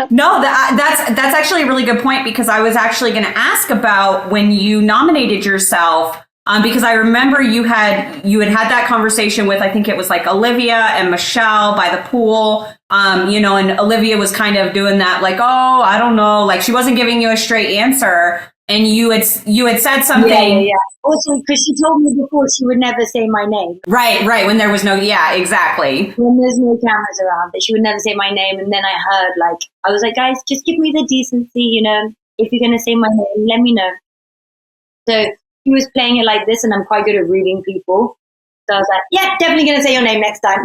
like, No, that's actually a really good point, because I was actually going to ask about when you nominated yourself, because I remember you had that conversation with, I think it was like Olivia and Michelle by the pool, you know, and Olivia was kind of doing that, like, oh, I don't know, like she wasn't giving you a straight answer, and you had said something. Yeah. Also, because she told me before she would never say my name. Right, when there was no, yeah, exactly. When there's no cameras around, that she would never say my name. And then I heard, like, I was like, guys, just give me the decency, you know, if you're going to say my name, let me know. So he was playing it like this, and I'm quite good at reading people. So I was like, yeah, definitely going to say your name next time.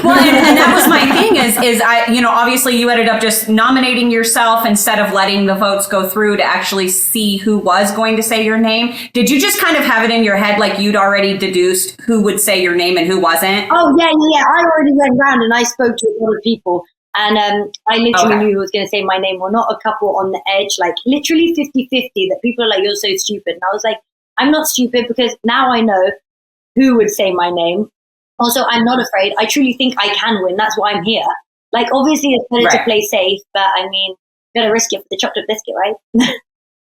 Well, and that was my thing is I, you know, obviously you ended up just nominating yourself instead of letting the votes go through to actually see who was going to say your name. Did you just kind of have it in your head, like you'd already deduced who would say your name and who wasn't? Oh, yeah. I already went round and I spoke to a lot of people. And I literally knew who was going to say my name or not. A couple on the edge, like literally 50-50, that people are like, you're so stupid. And I was like, I'm not stupid, because now I know who would say my name. Also, I'm not afraid. I truly think I can win. That's why I'm here. Like, obviously, it's better to play safe, but I mean, you got to risk it for the chocolate biscuit, right?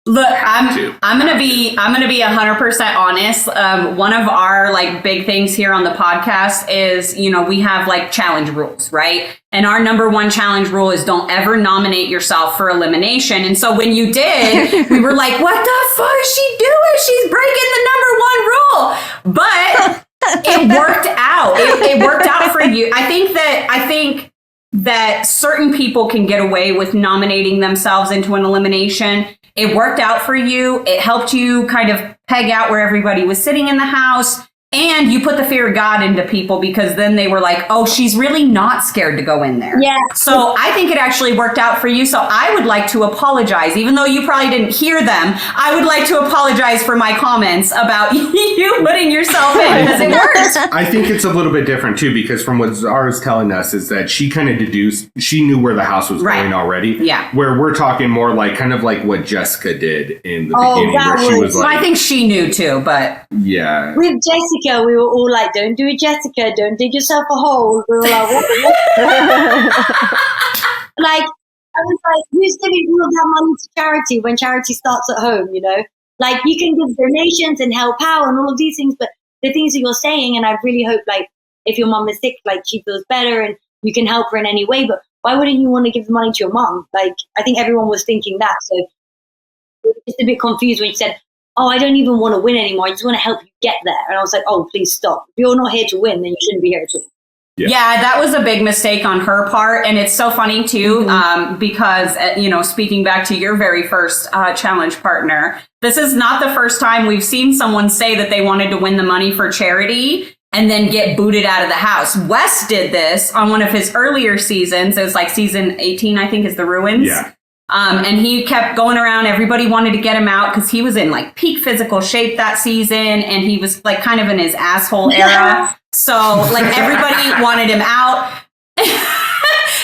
Look, I'm gonna be 100% honest. One of our like big things here on the podcast is, you know, we have like challenge rules, right? And our number one challenge rule is don't ever nominate yourself for elimination. And so when you did, we were like, what the fuck is she doing? She's breaking the number one rule. But it worked out. It worked out for you. I think that certain people can get away with nominating themselves into an elimination. It worked out for you. It helped you kind of peg out where everybody was sitting in the house. And you put the fear of God into people because then they were like, oh, she's really not scared to go in there. Yeah. So I think it actually worked out for you. So I would like to apologize, even though you probably didn't hear them. I would like to apologize for my comments about you putting yourself in because it worked. I think it's a little bit different too, because from what Zara's telling us is that she kind of deduced, she knew where the house was going already. Yeah. Where we're talking more like kind of like what Jessica did in the beginning, where she was like, I think she knew too, but yeah. With Jessica, we were all like, don't do it, Jessica. Don't dig yourself a hole. We were like, what? Like, I was like, who's giving all of that money to charity when charity starts at home, you know? Like, you can give donations and help out and all of these things, but the things that you're saying, and I really hope, like, if your mum is sick, like, she feels better and you can help her in any way, but why wouldn't you want to give the money to your mum? Like, I think everyone was thinking that, so I was just a bit confused when she said, oh, I don't even want to win anymore. I just want to help you get there. And I was like, oh, please stop. If you're not here to win, then you shouldn't be here at all. Yeah, that was a big mistake on her part. And it's so funny, too, because, you know, speaking back to your very first challenge partner, this is not the first time we've seen someone say that they wanted to win the money for charity and then get booted out of the house. Wes did this on one of his earlier seasons. It was like season 18, I think, is The Ruins. Yeah. And he kept going around. Everybody wanted to get him out because he was in like peak physical shape that season. And he was like kind of in his asshole era. So like everybody wanted him out.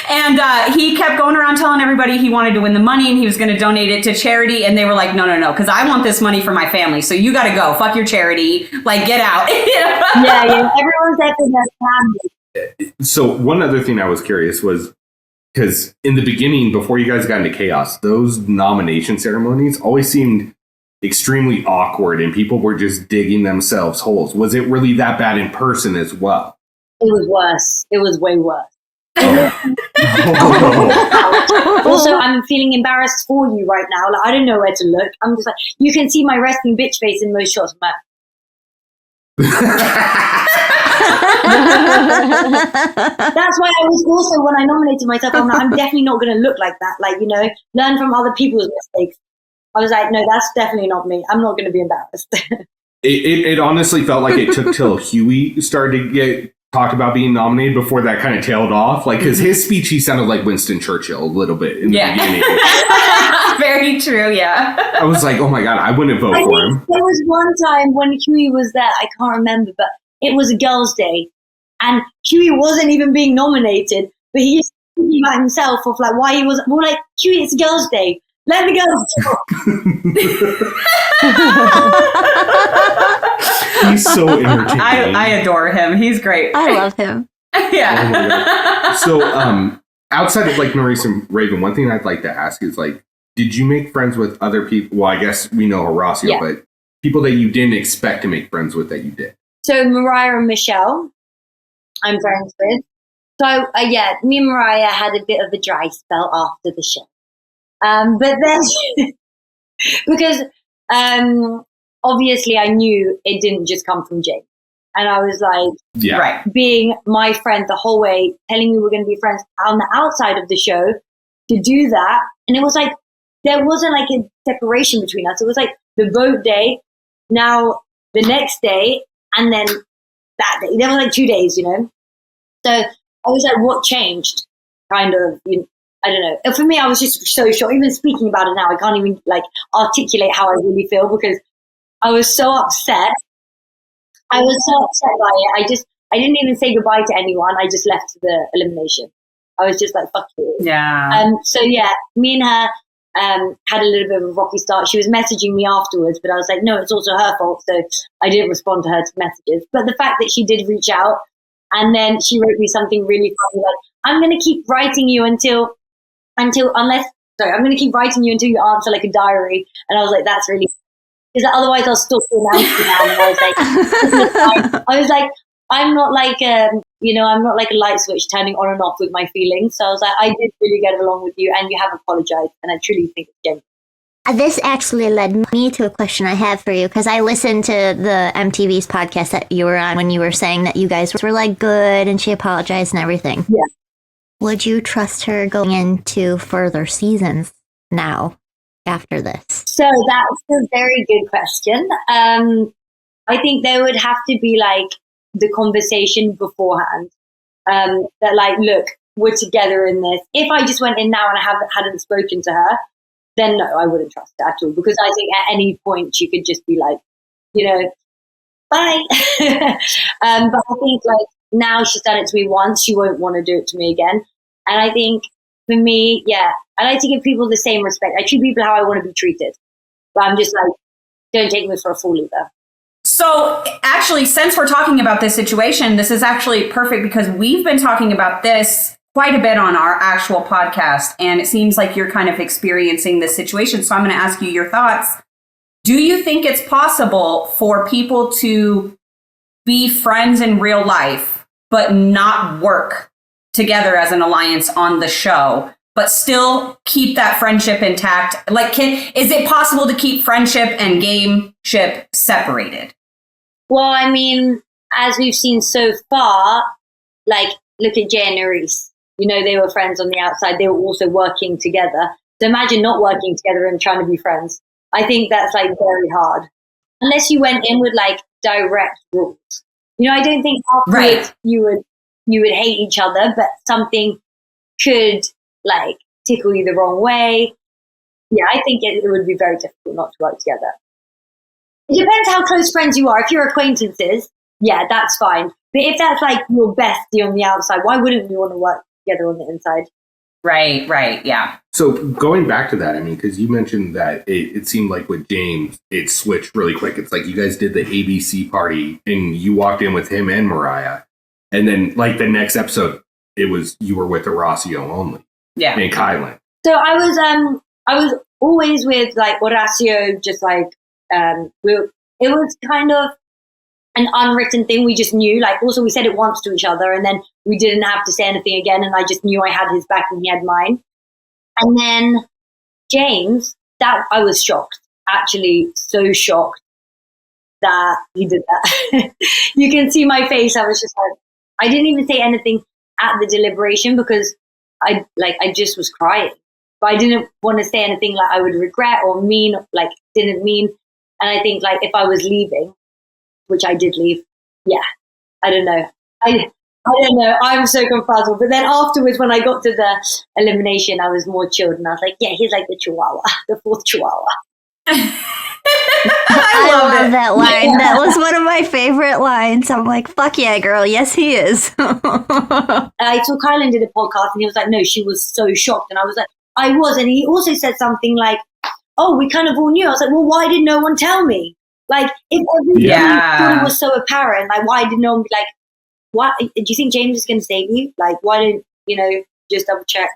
And he kept going around telling everybody he wanted to win the money and he was going to donate it to charity. And they were like, no, because I want this money for my family. So you got to go. Fuck your charity. Like, get out. Yeah. Everyone's there for their family. So one other thing I was curious was, because in the beginning, before you guys got into chaos, those nomination ceremonies always seemed extremely awkward and people were just digging themselves holes. Was it really that bad in person as well? It was worse. It was way worse. Oh. Also, I'm feeling embarrassed for you right now. Like, I don't know where to look. I'm just like, you can see my resting bitch face in most shots, man. That's why I was also, when I nominated myself, I'm definitely not going to look like that. Like, you know, learn from other people's mistakes. I was like, no, that's definitely not me. I'm not going to be embarrassed. It honestly felt like it took till Huey started to get talked about being nominated before that kind of tailed off. Like, because his speech, he sounded like Winston Churchill a little bit in the beginning. Very true, yeah. I was like, oh my God, I wouldn't vote for him. There was one time when Huey was there, I can't remember, but it was a girls' day. And Huey wasn't even being nominated, but he just thinking about himself of like why he was. We're like, Huey, it's girls' day. Let the girls talk. He's so entertaining. I adore him. He's great. I love him. Yeah. Oh so, outside of like Maurice and Raven, one thing I'd like to ask is like, did you make friends with other people? Well, I guess we know Horacio, but people that you didn't expect to make friends with that you did. So Mariah and Michelle, I'm friends with. So me and Mariah had a bit of a dry spell after the show. But then, because obviously I knew it didn't just come from Jake. And I was like, being my friend the whole way, telling me we're going to be friends on the outside of the show, to do that. And it was like, there wasn't like a separation between us. It was like the vote day, now the next day, and then that day. There was like 2 days, you know? So I was like, what changed? Kind of, you know, I don't know. For me, I was just so shocked. Even speaking about it now, I can't even like articulate how I really feel because I was so upset. I was so upset by it. I didn't even say goodbye to anyone. I just left the elimination. I was just like, fuck you. Yeah. So yeah, me and her had a little bit of a rocky start. She was messaging me afterwards, but I was like, no, it's also her fault. So I didn't respond to her messages. But the fact that she did reach out and then she wrote me something really funny like, I'm going to keep writing you unless sorry, I'm going to keep writing you until you answer like a diary. And I was like, that's really, because otherwise I'll still feel nasty now. And I was like, I'm not like, I'm not like a light switch turning on and off with my feelings. So I was like, I did really get along with you and you have apologized. And I truly think it's genuine. This actually led me to a question I have for you, because I listened to the MTV's podcast that you were on when you were saying that you guys were like good and she apologized and everything. Yeah. Would you trust her going into further seasons now after this? So that's a very good question. I think there would have to be like the conversation beforehand that like, look, we're together in this. If I just went in now and I hadn't spoken to her, then no, I wouldn't trust her at all, because I think at any point she could just be like, bye. But I think like now she's done it to me once, she won't want to do it to me again. And I think for me, yeah, I like to give people the same respect. I treat people how I want to be treated. But I'm just like, don't take me for a fool either. So actually, since we're talking about this situation, this is actually perfect because we've been talking about this quite a bit on our actual podcast, and it seems like you're kind of experiencing this situation. So I'm going to ask you your thoughts. Do you think it's possible for people to be friends in real life, but not work together as an alliance on the show, but still keep that friendship intact? Like, is it possible to keep friendship and gameship separated? Well, I mean, as we've seen so far, like, look at Jay and Nerys. They were friends on the outside. They were also working together. So imagine not working together and trying to be friends. I think that's like very hard. Unless you went in with like direct rules. I don't think afterwards you would hate each other, but something could like tickle you the wrong way. Yeah, I think it would be very difficult not to work together. It depends how close friends you are. If you're acquaintances, yeah, that's fine. But if that's like your bestie on the outside, why wouldn't you want to work together on the inside? Right, yeah. So going back to that, I mean, because you mentioned that it seemed like with James, it switched really quick. It's like you guys did the ABC party and you walked in with him and Mariah. And then like the next episode, it was you were with Horacio only. Yeah. And Kylan. So I was always with like Horacio, just like it was kind of an unwritten thing. We just knew, like, also we said it once to each other and then we didn't have to say anything again. And I just knew I had his back and he had mine. And then James, that I was shocked, actually so shocked that he did that. You can see my face. I was just like, I didn't even say anything at the deliberation because I just was crying. But I didn't want to say anything like I would regret or mean, like didn't mean. And I think like if I was leaving, which I did leave, yeah, I don't know. I don't know. I'm so confuzzled. But then afterwards, when I got to the elimination, I was more chilled. And I was like, yeah, he's like the chihuahua, the fourth chihuahua. I love that line. Yeah. That was one of my favorite lines. I'm like, fuck yeah, girl. Yes, he is. I saw Kylan did a podcast and he was like, no, she was so shocked. And I was like, I was. And he also said something like, oh, we kind of all knew. I was like, well, why did no one tell me? Like, if everybody thought it was so apparent, like, why did no one be like, what? Do you think James is going to save you? Like, why didn't, just double check?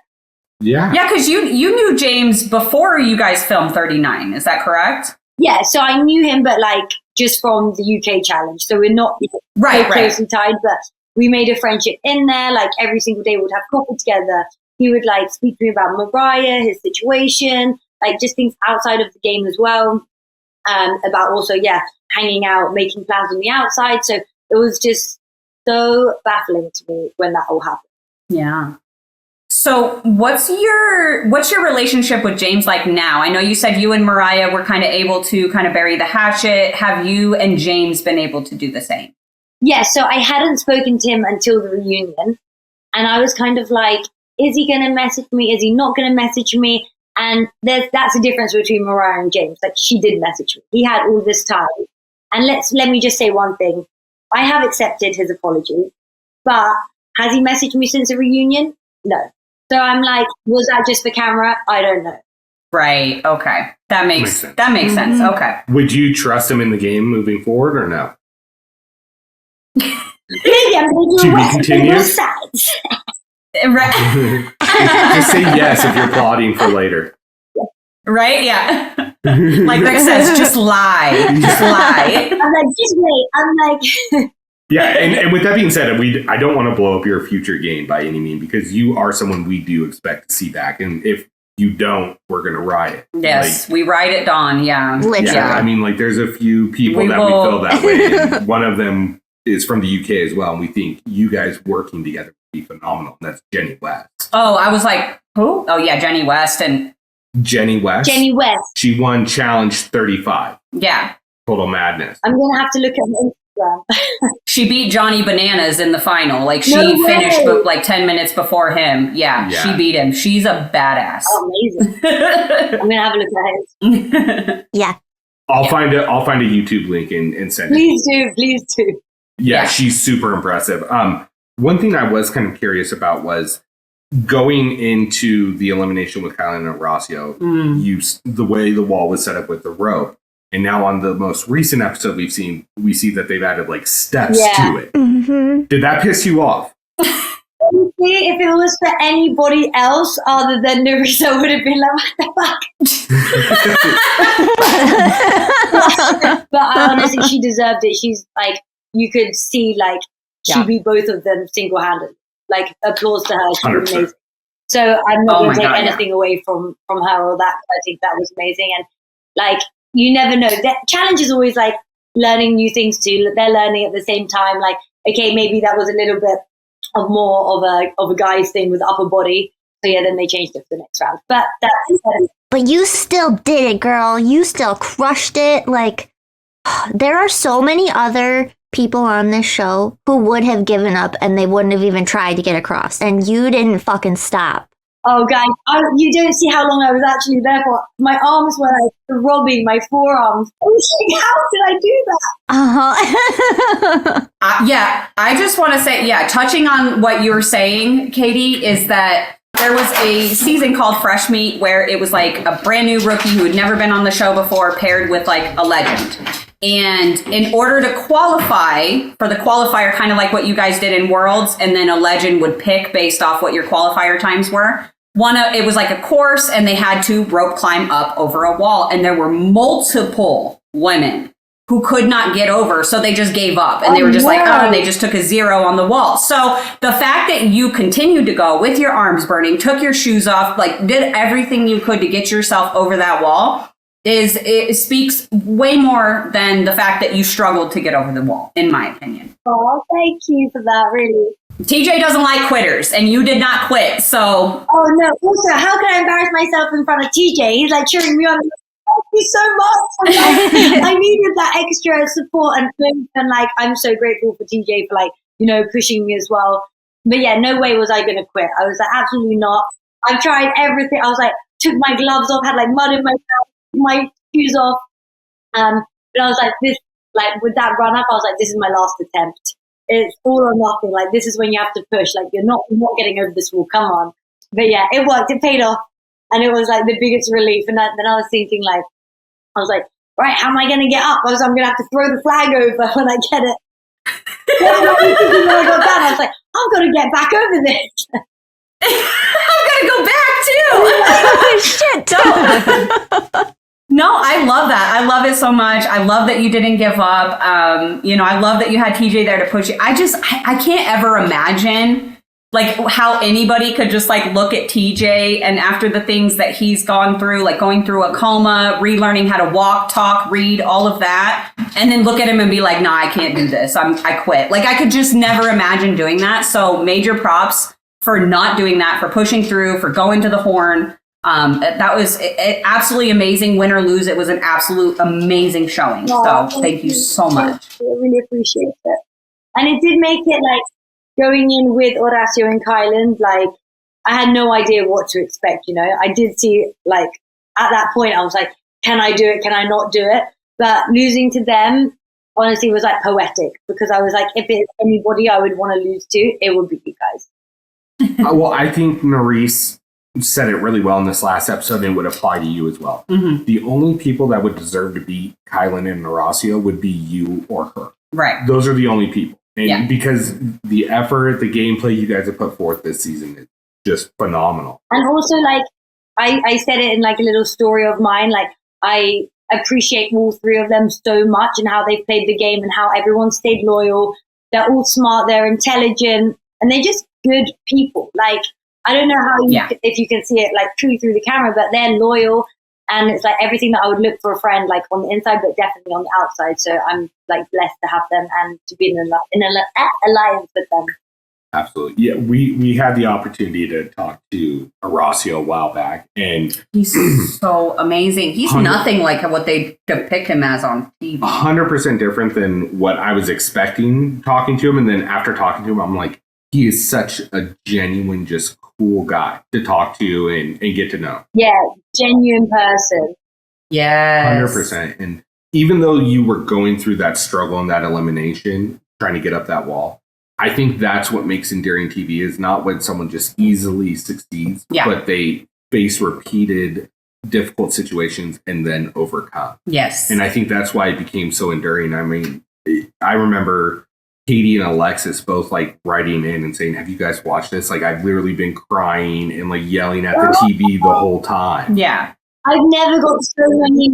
Yeah. Yeah, because you knew James before you guys filmed 39. Is that correct? Yeah, so I knew him, but like just from the UK challenge. So we're not closely tied, but we made a friendship in there. Like every single day we would have coffee together. He would like speak to me about Mariah, his situation, like just things outside of the game as well. About also, hanging out, making plans on the outside. So it was just so baffling to me when that all happened. Yeah. So what's your relationship with James like now? I know you said you and Mariah were kind of able to kind of bury the hatchet. Have you and James been able to do the same? Yeah, so I hadn't spoken to him until the reunion. And I was kind of like, is he going to message me? Is he not going to message me? And that's the difference between Mariah and James. Like, she did message me. He had all this time. And let me just say one thing. I have accepted his apology. But has he messaged me since the reunion? No. So I'm like, was that just for camera? I don't know. Right. Okay. That makes sense. Okay. Would you trust him in the game moving forward or no? Maybe I'm going to do be continued. sides. Right. Just say yes if you're plotting for later. Right? Yeah. Like Rick says, just lie. Just lie. I'm like, just wait. I'm like, Yeah, and with that being said, I don't want to blow up your future game by any means, because you are someone we do expect to see back. And if you don't, we're going to riot. Yes, we ride at dawn. Yeah. Literally. Yeah, I mean, like, there's a few people that we feel that way. And one of them is from the UK as well. And we think you guys working together would be phenomenal. And that's Jenny West. Oh, I was like, who? Oh, yeah, Jenny West. And Jenny West. Jenny West. She won Challenge 35. yeah. Total madness. I'm going to have to look at her Instagram. She beat Johnny Bananas in the final. Like, she No way. finished like 10 minutes before him. Yeah, she beat him. She's a badass. Oh, amazing. I'm going to have a look at hers. Yeah. I'll find a YouTube link and send it. Please do. Yeah, she's super impressive. One thing I was kind of curious about was going into the elimination with Kylan and Horacio, the way the wall was set up with the rope. And now on the most recent episode we see that they've added like steps to it. Mm-hmm. Did that piss you off? Honestly, if it was for anybody else other than Nerissa, I would have been like, what the fuck? But honestly, she deserved it. She's like, you could see like she beat both of them single-handed. Like, applause to her. She was 100%. amazing. So I'm not going to take God, anything away from her or that. I think that was amazing. And like, you never know. That challenge is always like learning new things too. They're learning at the same time. Like, okay, maybe that was a little bit of more of a guy's thing with the upper body. So yeah, then they changed it for the next round. But that's But you still did it, girl. You still crushed it. Like, there are so many other people on this show who would have given up and they wouldn't have even tried to get across. And you didn't fucking stop. oh, guys, you don't see how long I was actually there for. My arms were like throbbing, my forearms. I was like, how did I do that? Uh-huh. Yeah, I just want to say, touching on what you were saying, Katie, is that there was a season called Fresh Meat where it was like a brand new rookie who had never been on the show before paired with like a legend. And in order to qualify for the qualifier, kind of like what you guys did in Worlds, and then a legend would pick based off what your qualifier times were. It was like a course, and they had to rope climb up over a wall, and there were multiple women who could not get over, so they just gave up, and they were just and they just took a 0 on the wall. So the fact that you continued to go with your arms burning, took your shoes off, like did everything you could to get yourself over that wall, it speaks way more than the fact that you struggled to get over the wall, in my opinion. Oh, thank you for that, really. TJ doesn't like quitters, and you did not quit, so... Oh, no. Also, how can I embarrass myself in front of TJ? He's like cheering me on. Thank you so much. I needed that extra support and like, I'm so grateful for TJ for like, pushing me as well. But yeah, no way was I going to quit. I was like, absolutely not. I've tried everything. I was like, took my gloves off, had like mud in my mouth, my shoes off. But I was like, with that run up, I was like, this is my last attempt. It's all or nothing. Like, this is when you have to push. Like, you're not getting over this wall. Come on. But yeah, it worked. It paid off. And it was like the biggest relief. And then I was thinking like, right, how am I going to get up? I'm going to have to throw the flag over when I get it. When I got down, I was like, I'm going to get back over this. I'm going to go back too. Shit. No, I love that. I love it so much. I love that you didn't give up. I love that you had TJ there to push you. I can't ever imagine like how anybody could just like look at TJ and after the things that he's gone through, like going through a coma, relearning how to walk, talk, read, all of that, and then look at him and be like, nah, I can't do this. I quit. Like I could just never imagine doing that. So major props for not doing that, for pushing through, for going to the horn. That was absolutely amazing. Win or lose, it was an absolute amazing showing. So thank you so much. I really appreciate it. And it did make it like going in with Horacio and Kylan, like I had no idea what to expect, I did see like at that point I was like, can I do it? Can I not do it? But losing to them honestly was like poetic because I was like, if it's anybody I would want to lose to, it would be you guys. Well, I think Nerissa said it really well in this last episode and would apply to you as well. Mm-hmm. The only people that would deserve to beat Kylan and Horacio would be you or her. Right. Those are the only people. And because the effort, the gameplay you guys have put forth this season is just phenomenal. And also, like, I said it in like a little story of mine. Like, I appreciate all three of them so much and how they played the game and how everyone stayed loyal. They're all smart, they're intelligent, and they're just good people. Like, I don't know how if you can see it like truly through the camera, but they're loyal, and it's like everything that I would look for a friend, like on the inside, but definitely on the outside. So I'm like blessed to have them and to be in an alliance with them. Absolutely. Yeah, we had the opportunity to talk to Horacio a while back, and he's so amazing. He's nothing like what they depict him as on TV. 100% different than what I was expecting talking to him. And then after talking to him, I'm like, he is such a genuine, just cool guy to talk to and get to know. Yeah, genuine person. Yeah, 100%. And even though you were going through that struggle and that elimination, trying to get up that wall, I think that's what makes endearing TV is not when someone just easily succeeds, but they face repeated difficult situations and then overcome. Yes. And I think that's why it became so enduring. I mean, I remember Katie and Alexis both like writing in and saying, have you guys watched this? Like, I've literally been crying and like yelling at the TV the whole time. Yeah. I've never got so many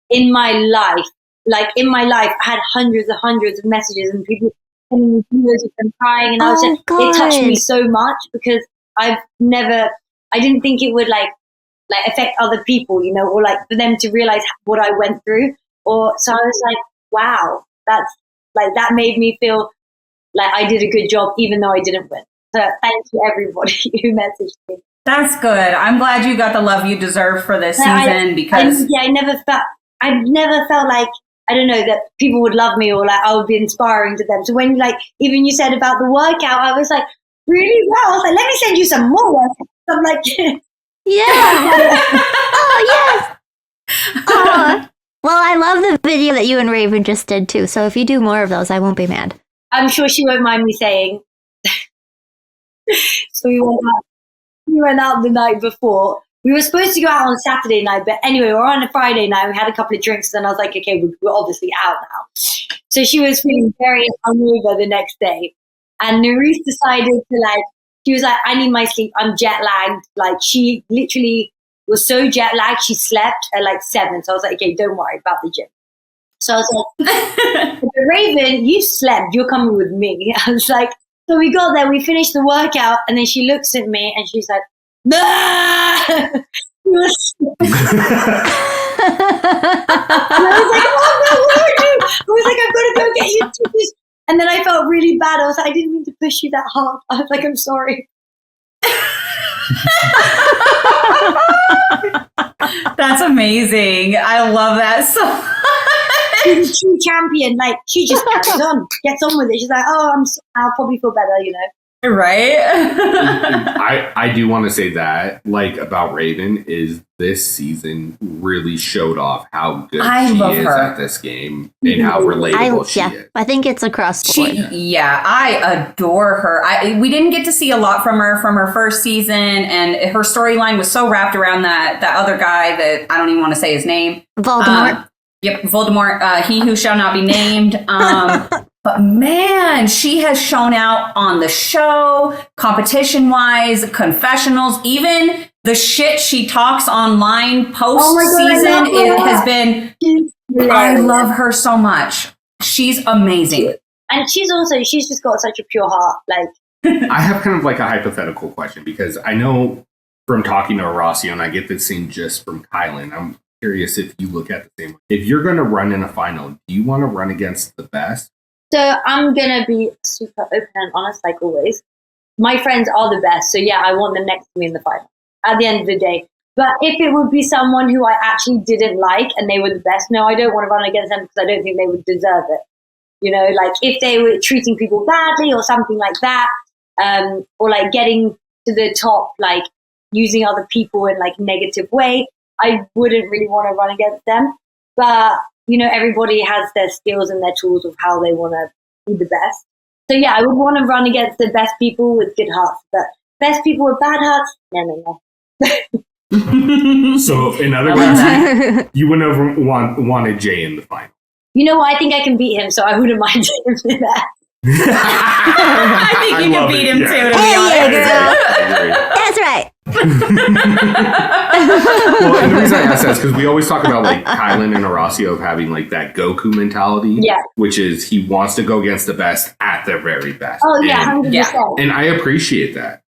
in my life. Like, in my life, I had hundreds of messages and people sending me videos of them crying, and it touched me so much because I didn't think it would like affect other people, you know, or like for them to realize what I went through. So I was like, wow, that's like, that made me feel like I did a good job, even though I didn't win. So thank you everybody who messaged me. That's good. I'm glad you got the love you deserve for this season because I never felt like, I don't know, that people would love me or like I would be inspiring to them. So when like even you said about the workout, I was like, really? Wow. I was like, let me send you some more workouts. I'm like, yeah. Oh yes. Well, I love the video that you and Raven just did too. So if you do more of those, I won't be mad. I'm sure she won't mind me saying. So we went out the night before. We were supposed to go out on Saturday night, but anyway, we're on a Friday night. We had a couple of drinks, and I was like, okay, we're obviously out now. So she was feeling very hungover the next day. And Nerisse decided to she was like, I need my sleep. I'm jet lagged. Like, she literally was so jet lagged, she slept at like 7. So I was like, okay, don't worry about the gym. So I was like, Raven, you slept. You're coming with me. I was like, so we got there, we finished the workout, and then she looks at me and she's like, nah! I was like, oh no, what are you? I was like, I've got to go get you tissues. And then I felt really bad. I was like, I didn't mean to push you that hard. I was like, I'm sorry. That's amazing. I love that so much. She's a true champion. Like, she just carries on, gets on with it. She's like, oh, I'll probably feel better, you know. Right? I do want to say that, like, about Raven, is this season really showed off how good she is at this game and how relatable she is. I think it's across the board. Yeah, I adore her. We didn't get to see a lot from her first season, and her storyline was so wrapped around that other guy that I don't even want to say his name. Voldemort. Yep, Voldemort, he who shall not be named. But man, she has shown out on the show, competition-wise, confessionals, even the shit she talks online post-season. It has been, I love her so much. She's amazing. And she's just got such a pure heart. Like, I have kind of like a hypothetical question, because I know from talking to Horacio, and I get this same gist from Kylan, I'm curious if you look at the same way. If you're going to run in a final, do you want to run against the best? So I'm going to be super open and honest, like always. My friends are the best. So yeah, I want them next to me in the final at the end of the day. But if it would be someone who I actually didn't like and they were the best, no, I don't want to run against them because I don't think they would deserve it. You know, like if they were treating people badly or something like that, or like getting to the top, like using other people in like negative way, I wouldn't really want to run against them. But you know, everybody has their skills and their tools of how they want to be the best. So yeah, I would want to run against the best people with good hearts, but best people with bad hearts, no. So in other words, you wouldn't have wanted Jay in the final. You know what? I think I can beat him, so I wouldn't mind him for that. I think you can beat him too, to be honest. Girl. Well, and the reason I ask that is because we always talk about like Kylan and Horacio having like that Goku mentality, Yeah. which is he wants to go against the best at their very best. Oh yeah, 100%. And I appreciate that.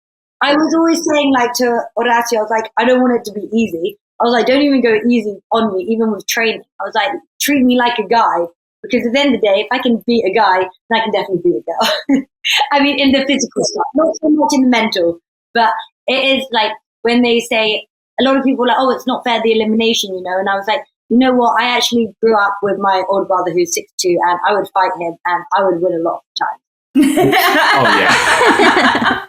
I was always saying like to Horacio, I was like, I don't want it to be easy. I was like, don't even go easy on me, even with training. I was like, treat me like a guy, because at the end of the day, if I can beat a guy, then I can definitely beat a girl. I mean, in the physical stuff, not so much in the mental, but it is like when they say, a lot of people are like, oh, it's not fair, the elimination, you know, and I was like, you know what, I actually grew up with my older brother who's 6'2", and I would fight him, and I would win a lot of times. Oh, yeah.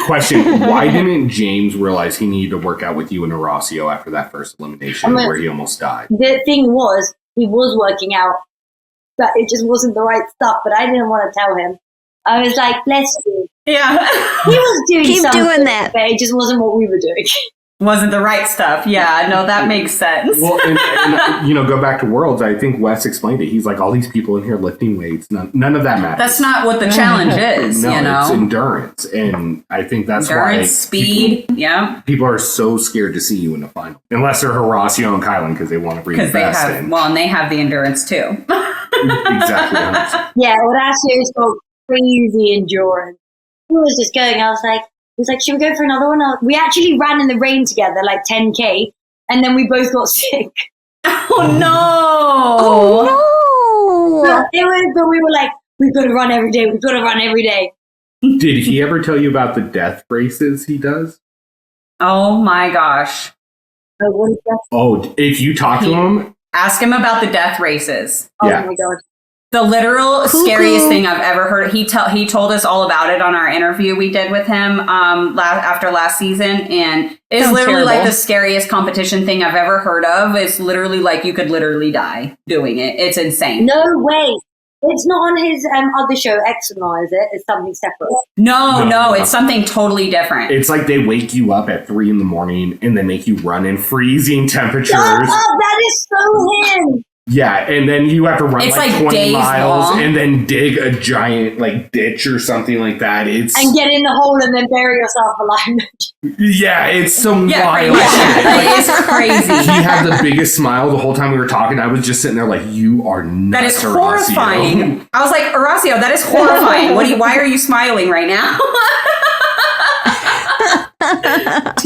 Question, why didn't James realize he needed to work out with you and Horacio after that first elimination where he almost died? The thing was, he was working out, but it just wasn't the right stuff, but I didn't want to tell him. I was like, bless you. Yeah. He was doing Keep something, doing that. but it just wasn't what we were doing. Wasn't the right stuff. Yeah, no, that makes sense. Well, and go back to Worlds. I think Wes explained it. He's like, all these people in here lifting weights. None of that matters. That's not what the challenge is, No, you know? it's endurance. And I think that's Endurance, why speed, yeah. people are so scared to see you in the final. Unless they're Horacio and Kylan because they want to bring the Because they best have, in. well, and they have the endurance too. Exactly. 100%. Yeah, Horacio's got crazy endurance. He was just going, I was like, should we go for another one? We actually ran in the rain together, like 10K, and then we both got sick. Oh no! Oh no! But we were like, we've got to run every day. We've got to run every day. Did he ever tell you about the death races he does? Oh my gosh. Oh, if you talk to him, Ask him about the death races. Oh Yeah. my God. The literal Cuckoo. scariest thing I've ever heard. He told us all about it on our interview we did with him after last season, and it's Sounds literally like terrible. the scariest competition thing I've ever heard of. It's literally like you could literally die doing it. It's insane. No way. It's not on his other show, X and Y, is it? It's something separate. No, it's something totally different. it's like they wake you up at 3 a.m. and they make you run in freezing temperatures. Oh, that is so him. Yeah, and then you have to run It's like like 20 days miles long. and then dig a giant like ditch or something like that. It's And get in the hole and then bury yourself alive. yeah, it's some yeah, pretty wild much. shit. Like, it's crazy. He had the biggest smile the whole time we were talking. I was just sitting there like, you are nuts. That is Horacio." horrifying. I was like, Horacio, that is horrifying. Why are you smiling right now?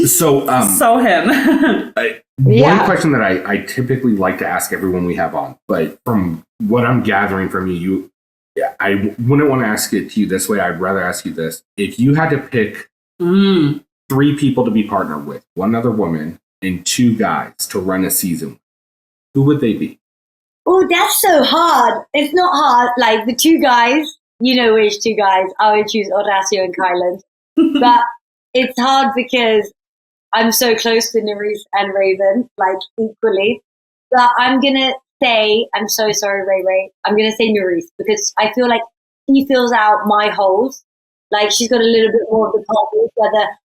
So, So him. one question that I typically like to ask everyone we have on, but from what I'm gathering from you, I wouldn't want to ask it to you this way. I'd rather ask you this. If you had to pick 3 people to be partnered with, 1 other woman and 2 guys to run a season, who would they be? Oh, that's so hard. It's not hard. Like the 2 guys, you know which 2 guys. I would choose Horacio and Kylan. But it's hard because I'm so close to Nerys and Raven, like equally. But I'm going to say, I'm so sorry, Ray. I'm going to say Nerys because I feel like she fills out my holes. Like she's got a little bit more of the confidence,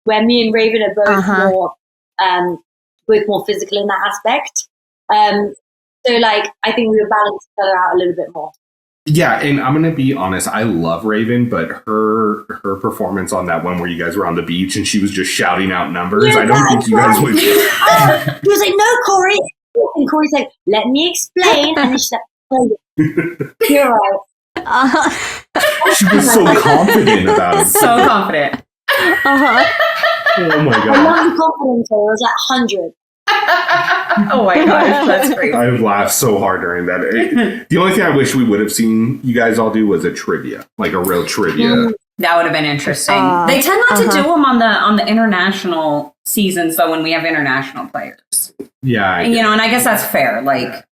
where me and Raven are both more physical in that aspect. So like, I think we would balance each other out a little bit more. Yeah, and I'm gonna be honest. I love Raven, but her performance on that one where you guys were on the beach and she was just shouting out numbers. Yeah, I don't think you guys would. He was like, "No, Corey," and Corey's like, "Let me explain," and she's like, "Oh, "You're right." She was so confident about it. So confident. Uh-huh. Oh my I god! love the confidence. It was like 100. Oh my gosh, that's crazy. I laughed so hard during that. The only thing I wish we would have seen you guys all do was a trivia, like a real trivia. That would have been interesting. They tend not to do them on the international seasons, though. When we have international players, Yeah, and I guess that's fair. Like,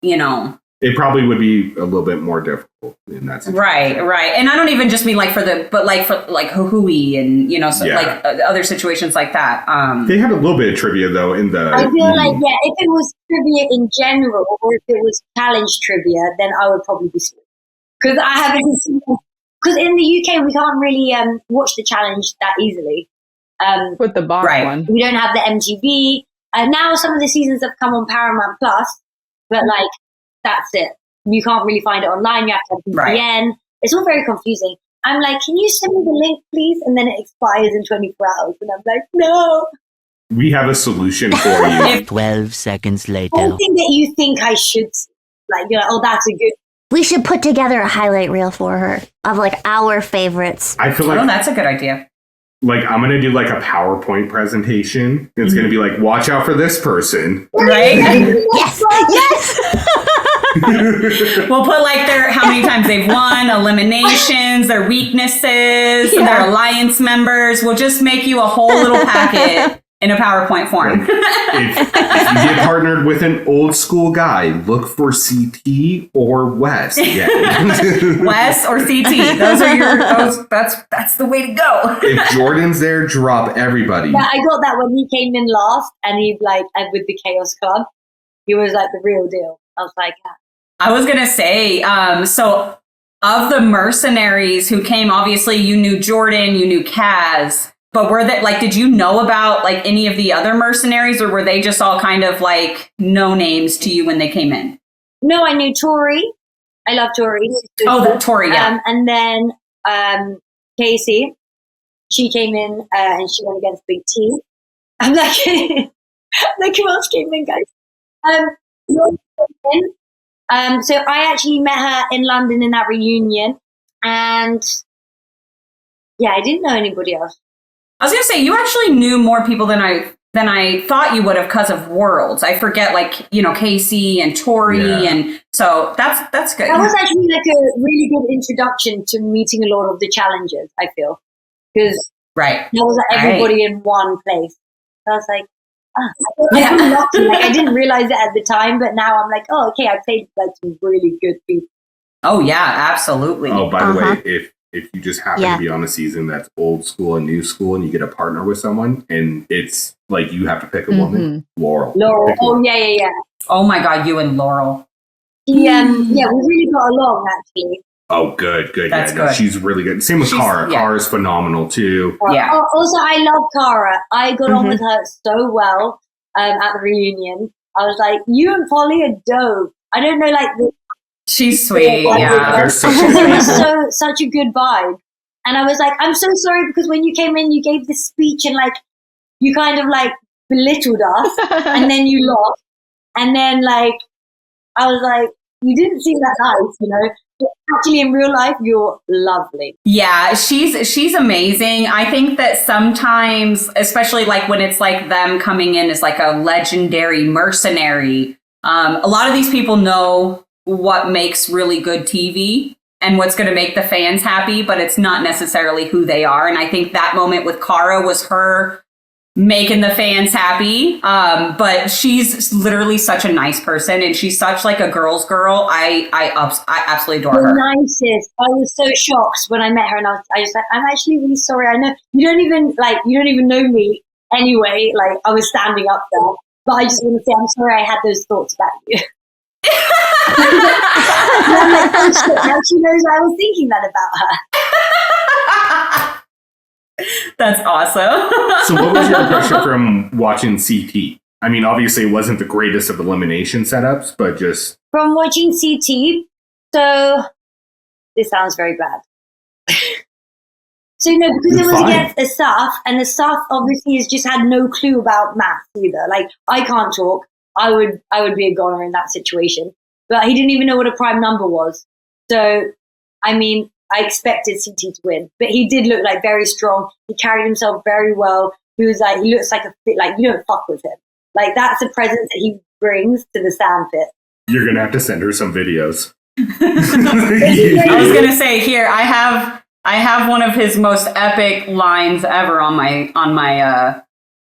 it probably would be a little bit more difficult in that situation. Right. And I don't even just mean for Hui and other situations like that. They had a little bit of trivia though in the. I feel like if it was trivia in general, or if it was challenge trivia, then I would probably be screwed because I haven't seen. Because in the UK we can't really watch the challenge that easily. With the box one. We don't have the MTV, and now some of the seasons have come on Paramount Plus, but like. That's it. You can't really find it online. You have to have VPN. Right. It's all very confusing. I'm like, can you send me the link, please? And then it expires in 24 hours. And I'm like, no. We have a solution for you. 12 seconds later. Something that you think I should, like, you're like, oh, that's a good. We should put together a highlight reel for her of like our favorites. I feel Oh, like that's a good idea. I'm gonna do like a PowerPoint presentation. It's gonna be like, watch out for this person. Right? Yes, yes. We'll put like how many times they've won, eliminations, their weaknesses, their alliance members. We'll just make you a whole little packet in a PowerPoint form. If you get partnered with an old school guy, look for CT or Wes. Yeah. Wes or CT. That's the way to go. If Jordan's there, drop everybody. Yeah, I got that when he came in last and he like, and with the Chaos Club, he was like the real deal. I was like, yeah. I was going to say, so of the mercenaries who came, obviously you knew Jordan, you knew Kaz, but were they like, did you know about like any of the other mercenaries, or were they just all kind of like no names to you when they came in? No, I knew Tori. I love Tori. Oh, Tori, yeah. And then Casey, she came in and she went against Big T. I'm like, like who else came in, guys? So I actually met her in London in that reunion, and yeah, I didn't know anybody else. I was gonna say you actually knew more people than I thought you would have because of Worlds. I forget, like, you know, Casey and Tori, and so that's good. That was actually like a really good introduction to meeting a lot of the challengers. I feel because that was like everybody in one place. So I was like, I feel lucky. Like I didn't realize it at the time, but now I'm like, oh, okay, I played like some really good people. Oh yeah, absolutely. Oh, by the way, if you just happen to be on a season that's old school and new school, and you get a partner with someone, and it's like you have to pick a woman, Laurel. Oh yeah. Oh my God, you and Laurel. Yeah, we really got along actually. Oh, good. That's good. No, she's really good. Same with Kara. Yeah. Kara's phenomenal too. Yeah. Also, I love Kara. I got on with her so well at the reunion. I was like, you and Polly are dope. I don't know, like she's sweet. Yeah. They're such it was such a good vibe. And I was like, I'm so sorry because when you came in, you gave this speech and like you kind of like belittled us, and then you lost, and then like I was like, you didn't seem that nice, you know. Actually, in real life, you're lovely. Yeah, she's amazing. I think that sometimes, especially like when it's like them coming in as like a legendary mercenary, a lot of these people know what makes really good TV and what's going to make the fans happy, but it's not necessarily who they are. And I think that moment with Kara was her making the fans happy. But she's literally such a nice person, and she's such like a girl's girl. I absolutely adore her. The nicest. I was so shocked when I met her, and I was like, I'm actually really sorry. I know you don't even know me anyway. Like I was standing up there, but I just want to say I'm sorry I had those thoughts about you. I'm like, oh shit, now she knows I was thinking that about her. That's awesome. So what was your impression from watching CT? I mean, obviously it wasn't the greatest of elimination setups, but just... From watching CT, so this sounds very bad. So, no, because it was against the staff, and the staff obviously has just had no clue about math either. Like, I can't talk. I would be a goner in that situation. But he didn't even know what a prime number was. So, I mean, I expected CT to win, but he did look like very strong. He carried himself very well. He was like, he looks like you don't fuck with him. Like that's a presence that he brings to the sandpit. You're going to have to send her some videos. I was going to say here, I have one of his most epic lines ever on my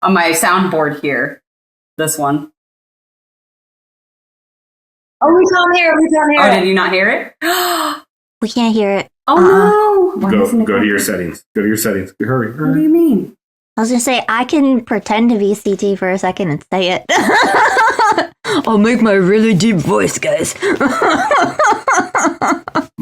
soundboard here. This one. Oh, we can't hear it. Oh, did you not hear it? We can't hear it. Oh no! Go to your settings. Hurry. What do you mean? I was gonna say I can pretend to be CT for a second and say it. I'll make my really deep voice, guys.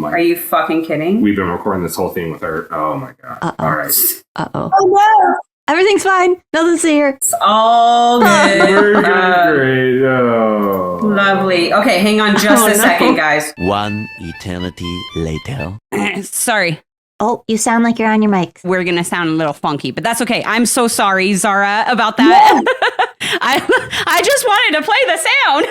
Are you fucking kidding? We've been recording this whole thing with her. Oh my god! Uh-oh. All right. Oh no! Everything's fine. Nothing's here. It's all good. We're great. Oh. Lovely. Okay, hang on just a second, guys. One eternity later. Sorry. Oh, you sound like you're on your mic. We're going to sound a little funky, but that's okay. I'm so sorry, Zara, about that. I just wanted to play the sound.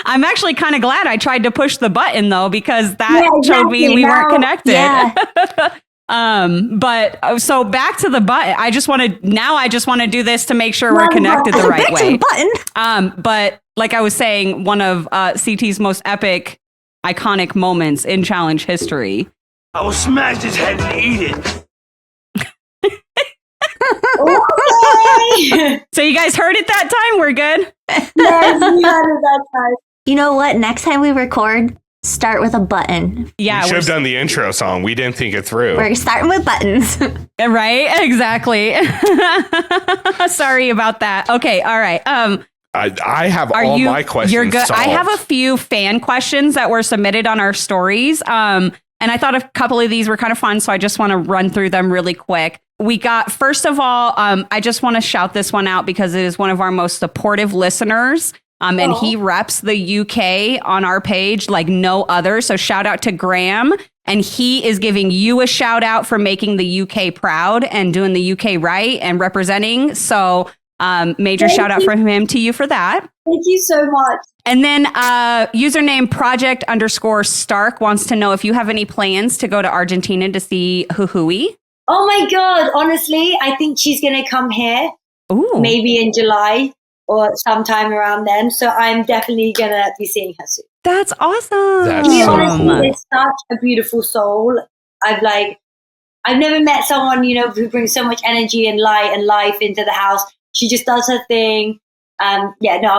I'm actually kind of glad I tried to push the button, though, because that showed me we weren't connected. Yeah. But so back to the button. I just want to do this to make sure we're connected the right way. Button. But like I was saying, one of CT's most epic, iconic moments in challenge history. I will smash his head and eat it. So you guys heard it that time? We're good? Yes, we heard it that time. You know what? Next time we record, start with a button. Yeah. We should have done the intro song. We didn't think it through. We're starting with buttons. Right? Exactly. Sorry about that. Okay. All right. I have all my questions. You're good. Solved. I have a few fan questions that were submitted on our stories. And I thought a couple of these were kind of fun, so I just want to run through them really quick. We got, first of all, I just want to shout this one out because it is one of our most supportive listeners. And he reps the UK on our page like no other. So shout out to Graham. And he is giving you a shout out for making the UK proud and doing the UK right and representing. So major shout out from him to you for that. Thank you so much. And then username project_Stark wants to know if you have any plans to go to Argentina to see Jujuy. Oh my God. Honestly, I think she's going to come here. Ooh. Maybe in July or sometime around then. So I'm definitely going to be seeing her soon. That's awesome. That's She so honestly cool. is such a beautiful soul. I've never met someone, who brings so much energy and light and life into the house. She just does her thing. I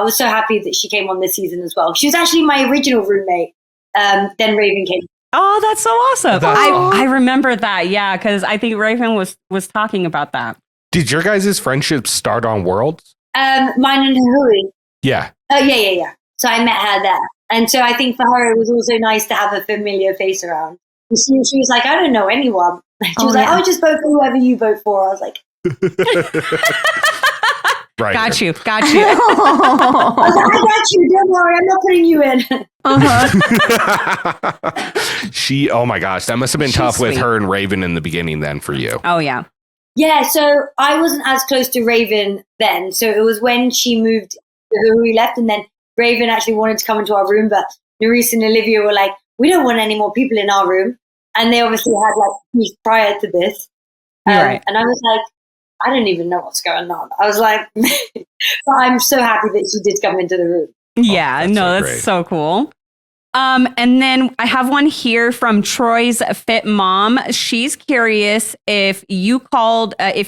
was so happy that she came on this season as well. She was actually my original roommate. Then Raven came. Oh, that's so awesome. That's I remember that. Yeah, because I think Raven was talking about that. Did your guys' friendship start on Worlds? Mine and Jujuy. Yeah. Oh, yeah. So I met her there. And so I think for her, it was also nice to have a familiar face around. And she was like, I don't know anyone. She was like, yeah. oh, just vote for whoever you vote for. I was like, Right. Got you. I was like, I got you. Don't worry. I'm not putting you in. Oh my gosh, that must have been She's tough with sweet. her and Raven in the beginning then for you. Oh, yeah. Yeah, so I wasn't as close to Raven then. So it was when she moved to who we left, and then Raven actually wanted to come into our room, but Nerys and Olivia were like, we don't want any more people in our room. And they obviously had beef prior to this. Right. And I was like, I don't even know what's going on. I was like, but I'm so happy that she did come into the room. Yeah, that's so that's great. so cool. And then I have one here from Troy's Fit Mom. She's curious if you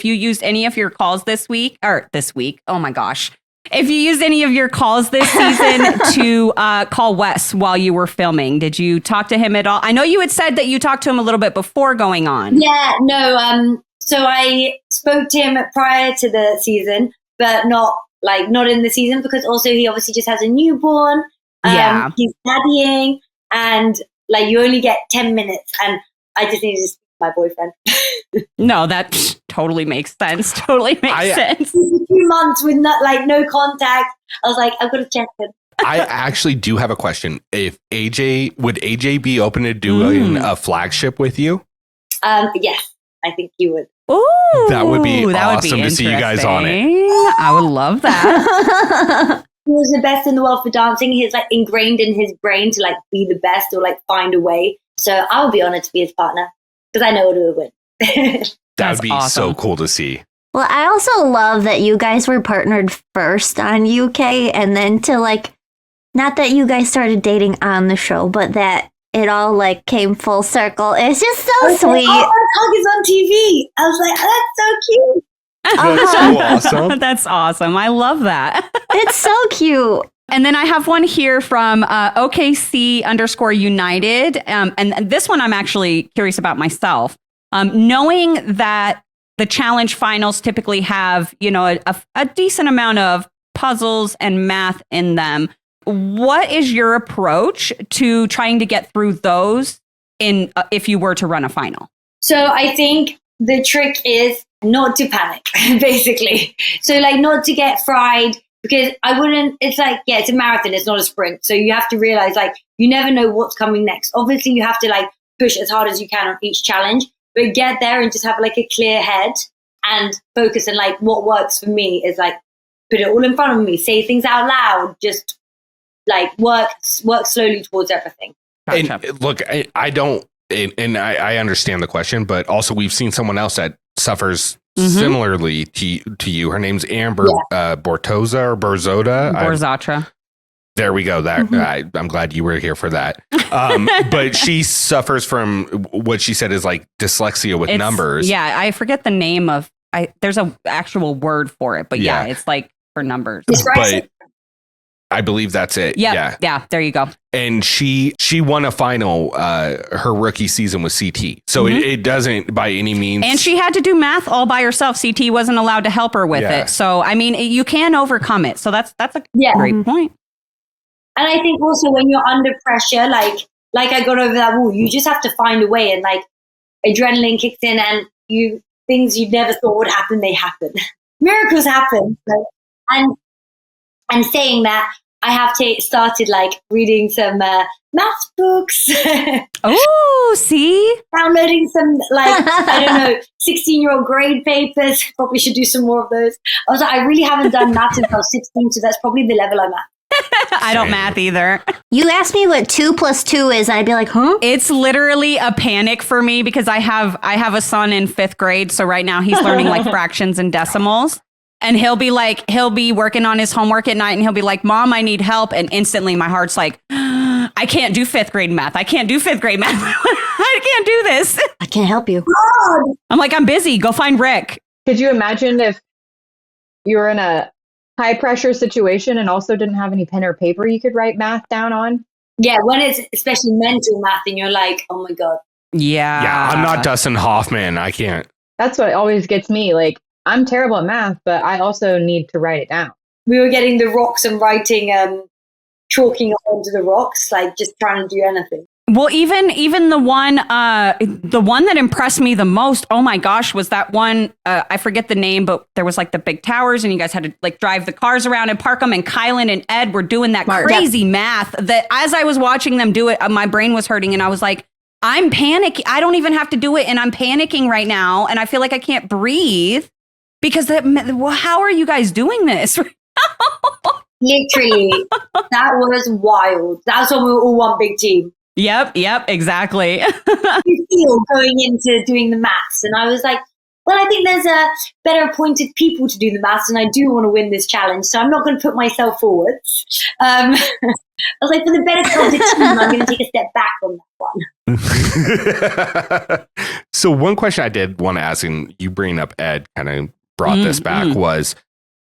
used any of your calls this week. Oh my gosh. If you used any of your calls this season to call Wes while you were filming, did you talk to him at all? I know you had said that you talked to him a little bit before going on. Yeah, no. So I spoke to him prior to the season, but not in the season because also he obviously just has a newborn. Yeah. He's daddying, and you only get 10 minutes, and I just need to speak to my boyfriend. No, that totally makes sense. Totally makes sense. 2 months with no contact. I was like, I've got to check him. I actually do have a question. Would AJ be open to doing a flagship with you? Yes, I think he would. Ooh, That would be awesome to see you guys on it. interesting. I would love that. He was the best in the world for dancing. He's ingrained in his brain to be the best or find a way. So I would be honored to be his partner because I know what would win. That That's would be awesome. so cool to see. Well, I also love that you guys were partnered first on UK and then to not that you guys started dating on the show, but that it all came full circle. It's just so sweet. Oh, our hug is on TV. I was like, that's so cute. That's so awesome. That's awesome. I love that. It's so cute. And then I have one here from OKC_United. And this one I'm actually curious about myself. Knowing that the challenge finals typically have, a decent amount of puzzles and math in them. What is your approach to trying to get through those if you were to run a final? So I think the trick is not to panic, basically. So not to get fried because it's it's a marathon, it's not a sprint. So you have to realize you never know what's coming next. Obviously you have to push as hard as you can on each challenge, but get there and just have like a clear head and focus. And like what works for me is like put it all in front of me, say things out loud, just like work slowly towards everything. Gotcha. And look, I don't, and I understand the question, but also we've seen someone else that suffers similarly to you. Her name's Amber Bortoza or Borzota. Borzatra. There we go. That I'm glad you were here for that. But she suffers from what she said is like dyslexia with numbers. Yeah, I forget the name of. There's a actual word for it, but yeah, it's like for numbers. But I believe that's it. Yeah. There you go. And she won a final her rookie season with CT. So it doesn't by any means. And she had to do math all by herself. CT wasn't allowed to help her with it. So I mean, you can overcome it. So that's a great point. And I think also when you're under pressure, like I got over that wall, you just have to find a way, and like adrenaline kicks in, and things you never thought would happen, they happen. Miracles happen. So, and saying that, I have started like reading some maths books. Oh, see? Downloading some like, I don't know, 16-year-old grade papers. Probably should do some more of those. I was like, I really haven't done maths until I was 16, so that's probably the level I'm at. I don't math either. You asked me what 2 + 2 is, and I'd be like, huh? It's literally a panic for me because I have a son in 5th grade. So right now he's learning like fractions and decimals. And he'll be working on his homework at night and he'll be like, Mom, I need help. And instantly my heart's like, I can't do 5th grade math. I can't do 5th grade math. I can't do this. I can't help you. I'm like, I'm busy. Go find Rick. Could you imagine if you were in a high pressure situation and also didn't have any pen or paper you could write math down on? Yeah, when it's especially mental math and you're like, oh my God. Yeah. I'm not Dustin Hoffman. I can't. That's what always gets me. Like, I'm terrible at math, but I also need to write it down. We were getting the rocks and writing, chalking onto the rocks, like just trying to do anything. Well, even the one that impressed me the most, oh my gosh, was that one, I forget the name, but there was like the big towers and you guys had to like drive the cars around and park them, and Kylan and Ed were doing that crazy math that as I was watching them do it, my brain was hurting and I was like, I'm panicking. I don't even have to do it and I'm panicking right now and I feel like I can't breathe because how are you guys doing this? Literally, that was wild. That's when we were all one big team. Yep, exactly. You feel going into doing the maths, and I was like, well, I think there's better appointed people to do the maths, and I do want to win this challenge, so I'm not going to put myself forward. I was like, for the benefit of the team, I'm going to take a step back on that one. So one question I did want to ask, and you bringing up Ed kind of brought this back, was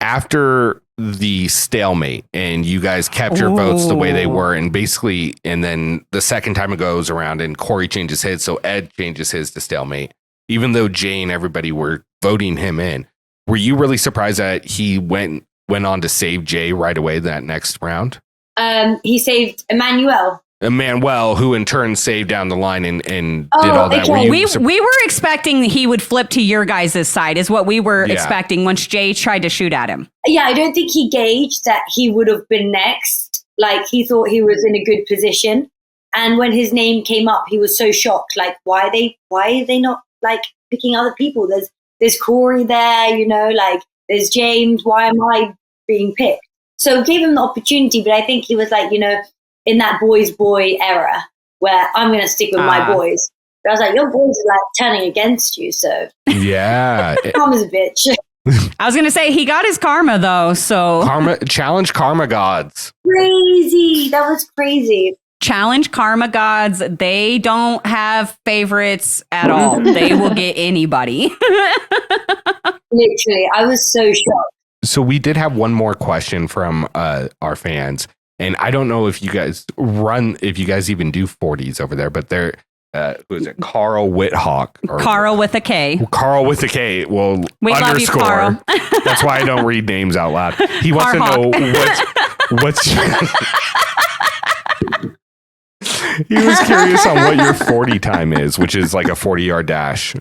after the stalemate and you guys kept your votes the way they were, and basically, and then the second time it goes around and Corey changes his, so Ed changes his to stalemate, even though Jay and everybody were voting him in. Were you really surprised that he went on to save Jay right away that next round? He saved Emmanuel, who in turn saved down the line and did all that. Okay. We were expecting he would flip to your guys' side, is what we were expecting once Jay tried to shoot at him. Yeah, I don't think he gauged that he would have been next. Like, he thought he was in a good position. And when his name came up, he was so shocked. Like, why are they not, like, picking other people? There's Corey there, you know, like, there's James. Why am I being picked? So it gave him the opportunity, but I think he was like, you know, in that boy era where I'm going to stick with my boys. But I was like, your boys are like turning against you. So yeah, karma's a bitch. I was going to say he got his karma though. So challenge karma gods. Crazy. That was crazy. Challenge karma gods. They don't have favorites at all. They will get anybody. Literally. I was so shocked. So we did have one more question from our fans. And I don't know if you guys even do 40s over there, but they're, who is it? Carl Whithawk. Carl with a K. Carl with a K. Well, we love you, Carl. That's why I don't read names out loud. He wants to know what's he was curious on what your 40 time is, which is like a 40-yard dash.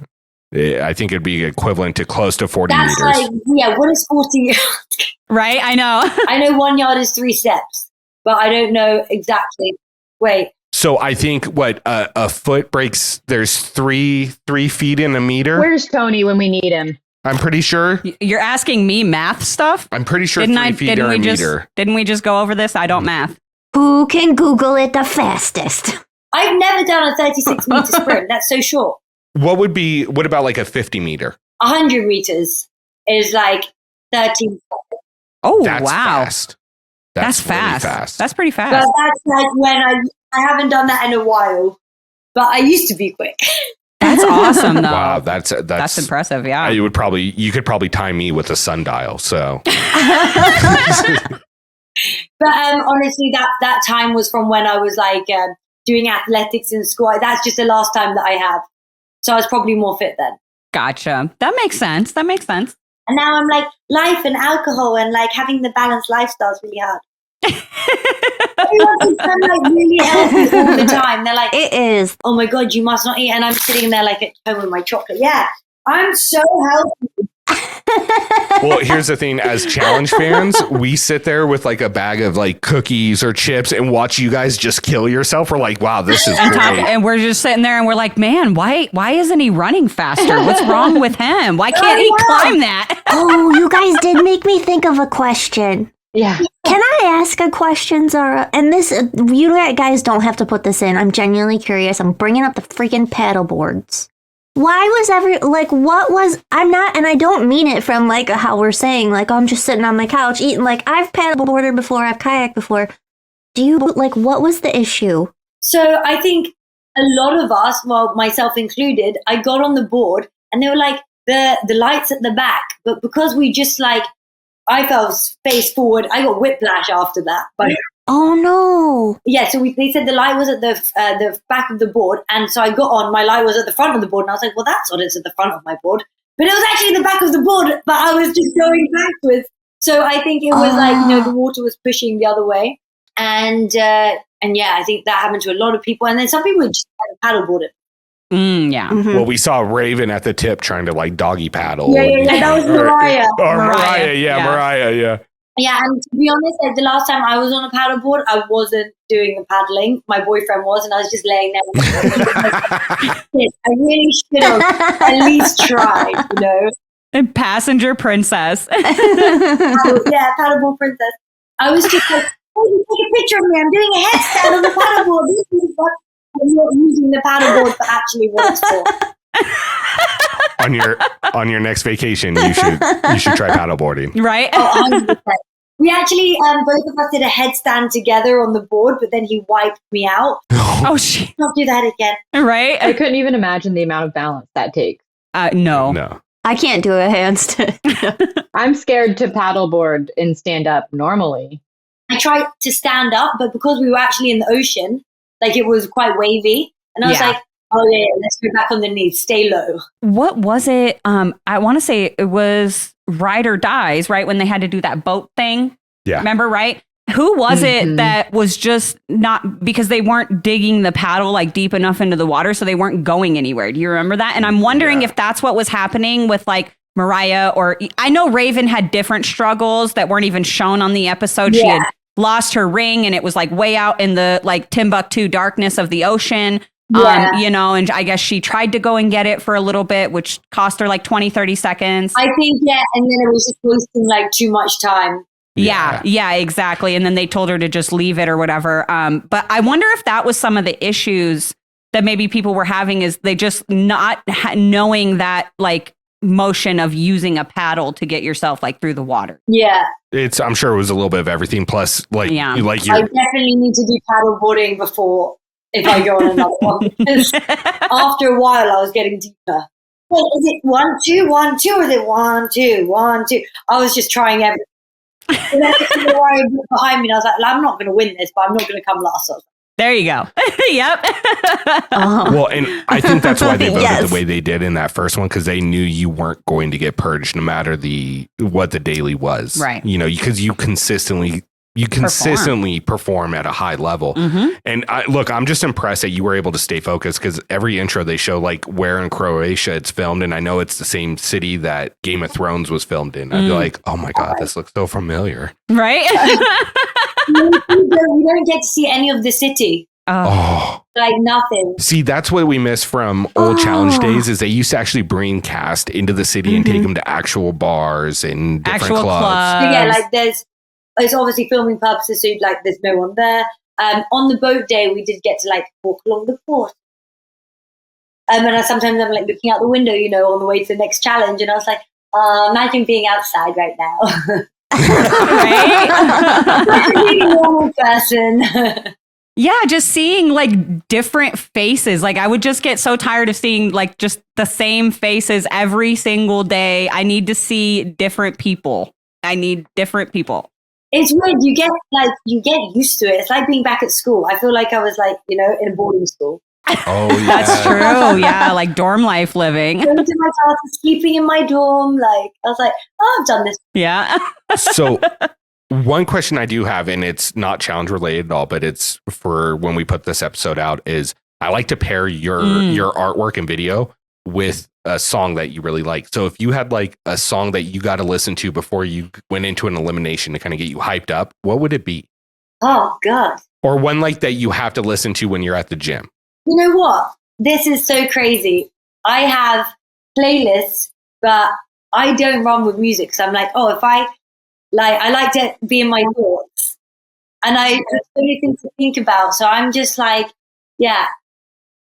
I think it'd be equivalent to close to 40 meters. Like, yeah, what is 40 yards? Right, I know. I know 1 yard is 3 steps. But I don't know exactly. Wait, So I think what a foot breaks. There's 3 feet in a meter. Where's Tony when we need him? I'm pretty sure. You're asking me math stuff? I'm pretty sure 3 feet are a meter. Didn't we just go over this? I don't math. Who can Google it the fastest? I've never done a 36-meter sprint. That's so short. What about like a 50 meter? 100 meters is like 13. Oh, That's wow. fast. That's really fast. That's pretty But fast. that's like when I haven't done that in a while. But I used to be quick. That's awesome, though. Wow, that's impressive. Yeah. You could probably time me with a sundial. So, But honestly, that time was from when I was like doing athletics in school. That's just the last time that I have. So I was probably more fit then. Gotcha. That makes sense. And now I'm like, life and alcohol and like having the balanced lifestyle is really hard. Everyone thinks I'm like really healthy all the time. They're like, It is. oh my God, you must not eat. And I'm sitting there like at home with my chocolate. Yeah, I'm so healthy. well, here's the thing: as challenge fans, we sit there with like a bag of like cookies or chips and watch you guys just kill yourself. We're like, wow, this is great. And we're just sitting there and we're like, man, why isn't he running faster? What's wrong with him? Why can't he climb that? Oh, you guys did make me think of a question. Yeah. Can I ask a question, Zara? And this, you guys don't have to put this in. I'm genuinely curious. I'm bringing up the freaking paddle boards. Why was I'm not, and I don't mean it from like how we're saying, like, oh, I'm just sitting on my couch eating, like, I've paddleboarded before, I've kayaked before. What was the issue? So I think a lot of us, well, myself included, I got on the board and they were like, the lights at the back. But because we just like, I fell face forward, I got whiplash after that. But Oh no! yeah, so they said the light was at the back of the board, and so I got on. My light was at the front of the board, and I was like, "Well, that's what it's at the front of my board." But it was actually the back of the board, but I was just going backwards. So I think it was like the water was pushing the other way, and yeah, I think that happened to a lot of people, and then some people just paddleboarded. Yeah. Mm-hmm. Well, we saw Raven at the tip trying to like doggy paddle. Yeah, that was Mariah. Mariah, yeah. Yeah, and to be honest, like the last time I was on a paddleboard, I wasn't doing the paddling. My boyfriend was, and I was just laying there. I really should have at least tried, And passenger princess. Yeah, paddleboard princess. I was just like, oh, you take a picture of me. I'm doing a headstand on the paddleboard. This is what I'm not using the paddleboard for actually what it's for. On your next vacation, you should try paddleboarding. Right? Oh, 100%. We actually, both of us did a headstand together on the board, but then he wiped me out. Oh, shit. Don't do that again. Right? I couldn't even imagine the amount of balance that takes. No. I can't do a handstand. I'm scared to paddleboard and stand up normally. I tried to stand up, but because we were actually in the ocean, like it was quite wavy. And I was like, oh yeah, let's go back on the knees, stay low. What was it? I want to say it was Ride or Dies, right? When they had to do that boat thing. Yeah. Remember, right? Who was it that was just not, because they weren't digging the paddle like deep enough into the water, so they weren't going anywhere. Do you remember that? And I'm wondering if that's what was happening with like Mariah, or I know Raven had different struggles that weren't even shown on the episode. She had lost her ring and it was like way out in the like Timbuktu darkness of the ocean. And I guess she tried to go and get it for a little bit, which cost her like 20, 30 seconds. I think, and then it was just wasting like too much time. Yeah, exactly. And then they told her to just leave it or whatever. But I wonder if that was some of the issues that maybe people were having, is they just not knowing that like motion of using a paddle to get yourself like through the water. Yeah. I'm sure it was a little bit of everything. Plus, I definitely need to do paddle boarding before if I go on another one. Because after a while, I was getting deeper. Wait, is it 1, 2, 1, 2, or is it 1, 2, 1, 2? I was just trying everything. And then Mariah behind me, and I was like, I'm not going to win this, but I'm not going to come last. So there you go. Yep. Well, and I think that's why they voted the way they did in that first one, because they knew you weren't going to get purged no matter what the daily was. Right. Because you consistently perform at a high level. And I'm just impressed that you were able to stay focused, because every intro they show like where in Croatia it's filmed, and I know it's the same city that Game of Thrones was filmed in. I'd be like, oh my God, this looks so familiar. Right? we don't get to see any of the city. Oh, like nothing. see, that's what we miss from old challenge days is they used to actually bring cast into the city and take them to actual bars and different Actual But yeah, like it's obviously filming purposes, so like there's no one there. On the boat day, we did get to like walk along the port. And sometimes I'm like looking out the window, you know, on the way to the next challenge, and I was like, imagine being outside right now. Right? Being a normal person. Yeah, just seeing like different faces. Like I would just get so tired of seeing like just the same faces every single day. I need to see different people. I need different people. It's weird. You get used to it. It's like being back at school. I feel like I was like, you know, in a boarding school. Oh, yeah. That's true. Yeah, like dorm life living. Going to my class, sleeping in my dorm. Like I was like, oh, I've done this. Yeah. So one question I do have, and it's not challenge related at all, but it's for when we put this episode out, is I like to pair your artwork and video with a song that you really like. So if you had like a song that you got to listen to before you went into an elimination to kind of get you hyped up, what would it be? Oh God. Or one like that you have to listen to when you're at the gym? You know what? This is so crazy. I have playlists, but I don't run with music. So I'm like, oh, if I like to be in my thoughts, and I have so many things to think about. So I'm just like, yeah.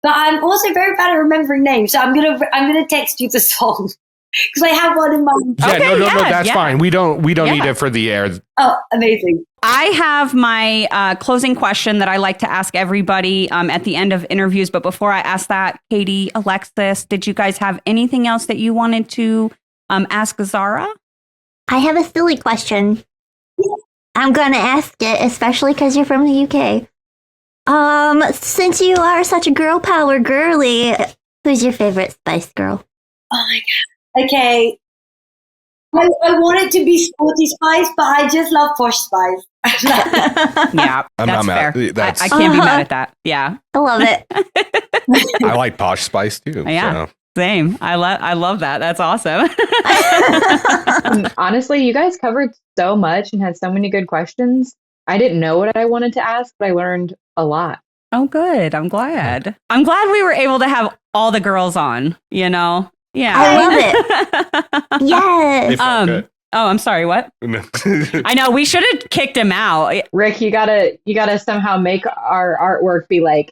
But I'm also very bad at remembering names. So I'm gonna text you the song because I have one in mind. Yeah, Okay, no, that's yeah. fine. We don't Yeah. need it for the air. Oh, amazing. I have my closing question that I like to ask everybody at the end of interviews. But before I ask that, Katie, Alexis, did you guys have anything else that you wanted to ask Zara? I have a silly question. I'm going to ask it, especially because you're from the UK. Since you are such a girl power girly, who's your favorite Spice Girl? Oh my God. Okay. I want it to be Sporty Spice, but I just love Posh Spice. Yeah, I'm that's not mad. fair. That's- I can't be mad at that. Yeah. I love it. I like Posh Spice too. Yeah. So. Same. I love that. That's awesome. Honestly, you guys covered so much and had so many good questions. I didn't know what I wanted to ask, but I learned a lot. Oh, good. I'm glad. I'm glad we were able to have all the girls on, you know? Yeah. I love it. Yes. It felt good. Oh, I'm sorry. What? I know we should have kicked him out. Rick, you gotta somehow make our artwork be like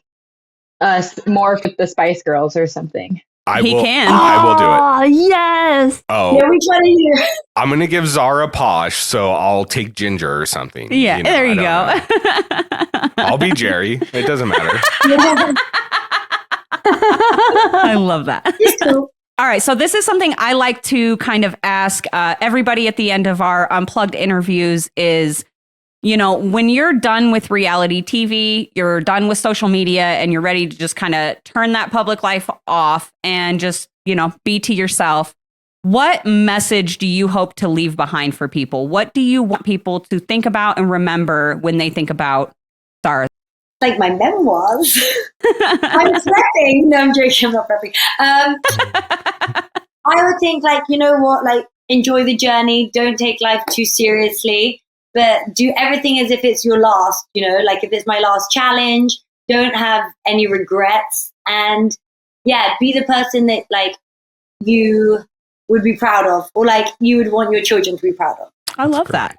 us more with the Spice Girls or something. He can. I will do it. Oh, yes. Oh, Yeah, we try to hear. I'm gonna give Zara Posh, so I'll take Ginger or something. Yeah. You know, there you I go. don't know. I'll be Jerry. It doesn't matter. I love that. It's cool. All right, so this is something I like to kind of ask everybody at the end of our Unplugged interviews is, you know, when you're done with reality TV, you're done with social media, and you're ready to just kind of turn that public life off and just, you know, be to yourself. What message do you hope to leave behind for people? What do you want people to think about and remember when they think about Zara? Like my memoirs. I'm prepping. No, I'm joking. I'm not prepping. I would think, like, you know what? Like, enjoy the journey. Don't take life too seriously, but do everything as if it's your last. You know, like if it's my last challenge, don't have any regrets, and yeah, be the person that like you would be proud of, or like you would want your children to be proud of. I love that.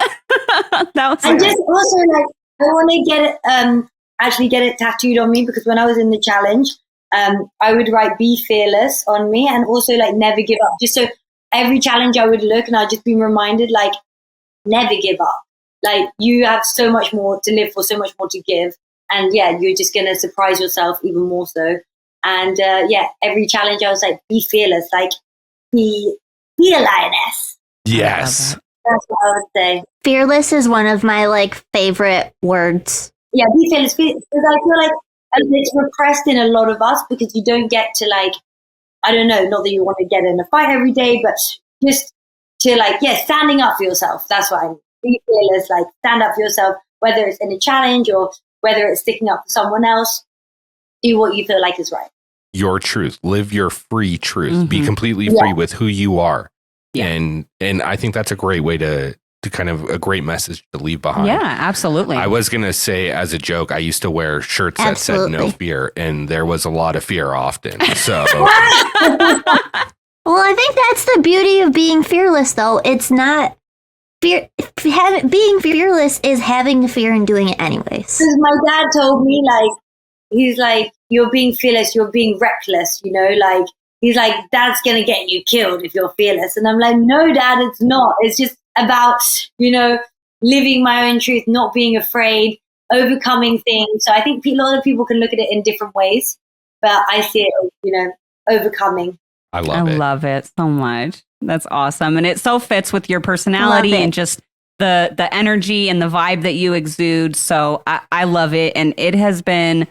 That was And just also like I want to get it. Actually get it tattooed on me, because when I was in the challenge, I would write "Be fearless" on me, and also like never give up. Just so every challenge I would look and I'd just be reminded, like, never give up. Like, you have so much more to live for, so much more to give, and yeah, you're just gonna surprise yourself even more so. And yeah, every challenge I was like, be fearless, like be a lioness. Yes. That's what I would say. Fearless is one of my like favorite words. Yeah, be fearless, because I feel like it's repressed in a lot of us, because you don't get to, like, I don't know, not that you want to get in a fight every day, but just to, like, yeah, standing up for yourself. That's what I mean. Be fearless, like, stand up for yourself, whether it's in a challenge or whether it's sticking up for someone else. Do what you feel like is right. Your truth. Live your free truth. Mm-hmm. Be completely free with who you are. Yeah. And I think that's a great way to kind of a great message to leave behind. Yeah, absolutely. I was going to say, as a joke, I used to wear shirts that said no fear, and there was a lot of fear often. So, well, I think that's the beauty of being fearless, though. It's not fear. Being fearless is having the fear and doing it anyways. Because my dad told me, like, he's like, you're being fearless, you're being reckless, you know, like, he's like, that's going to get you killed if you're fearless. And I'm like, no, Dad, it's not. It's just about, you know, living my own truth, not being afraid, overcoming things. So I think a lot of people can look at it in different ways, but I see it as, you know, overcoming. I love it so much. That's awesome. And it so fits with your personality and just the energy and the vibe that you exude. So I love it. And it has been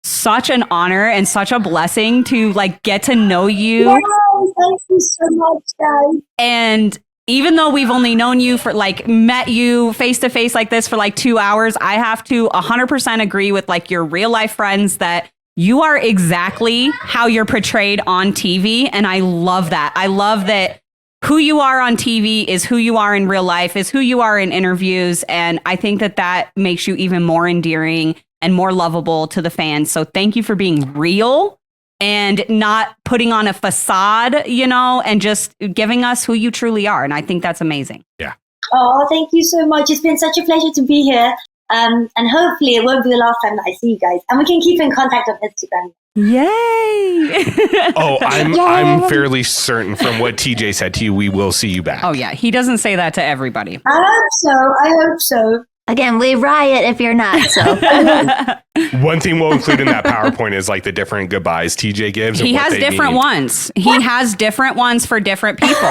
such an honor and such a blessing to like get to know you. Wow, thank you so much, guys. And even though we've only known you for like met you face to face like this for like 2 hours, I have to 100% agree with like your real life friends that you are exactly how you're portrayed on TV. And I love that. I love that who you are on TV is who you are in real life, is who you are in interviews. And I think that that makes you even more endearing and more lovable to the fans. So thank you for being real and not putting on a facade, you know, and just giving us who you truly are. And I think that's amazing. Yeah. Oh, thank you so much. It's been such a pleasure to be here. And hopefully it won't be the last time that I see you guys. And we can keep in contact on Instagram. Yay! I'm fairly certain from what TJ said to you, we will see you back. Oh yeah, he doesn't say that to everybody. I hope so. Again, we riot if you're not, so. One thing we'll include in that PowerPoint is like the different goodbyes TJ gives. He has different ones. He has different ones for different people.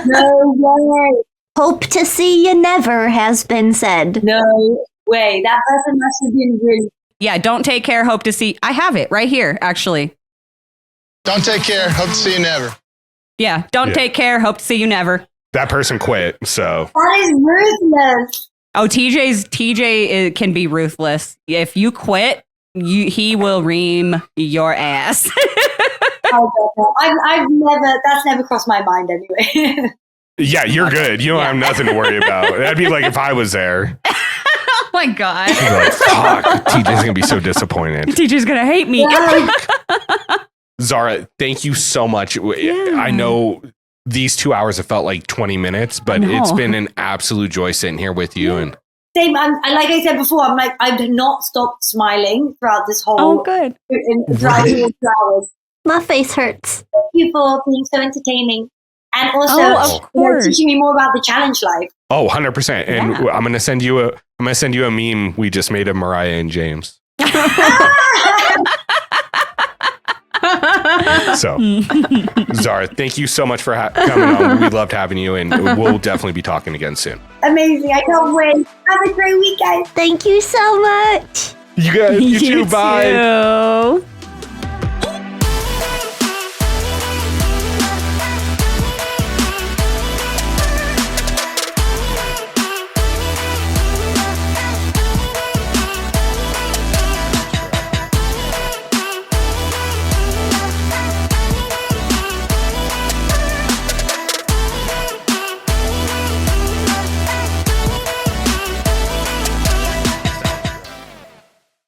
No way. Hope to see you never has been said. No way. That person must have been really. Yeah, don't take care, hope to see. I have it right here, actually. Don't take care, hope to see you never. Yeah, don't take care, hope to see you never. That person quit, so. That is ruthless. Oh, TJ can be ruthless. If you quit, he will ream your ass. I've never, that's never crossed my mind anyway. Yeah, you're good. You don't have nothing to worry about. That'd be like if I was there. Oh my God. Like, fuck, TJ's going to be so disappointed. TJ's going to hate me. Yeah. Zara, thank you so much. Yeah. I know these 2 hours have felt like 20 minutes, but it's been an absolute joy sitting here with you. And same. Like I said before, I'm like, I've not stopped smiling throughout this whole. Oh, good. Throughout 2 hours. My face hurts. Thank you for being so entertaining. And also, teaching me more about the challenge life. Oh, 100%. And I'm going to send you a meme we just made of Mariah and James. So, Zara, thank you so much for coming on. We loved having you, and we'll definitely be talking again soon. Amazing. I can't wait. Have a great week, guys. Thank you so much. You guys, you too. Bye.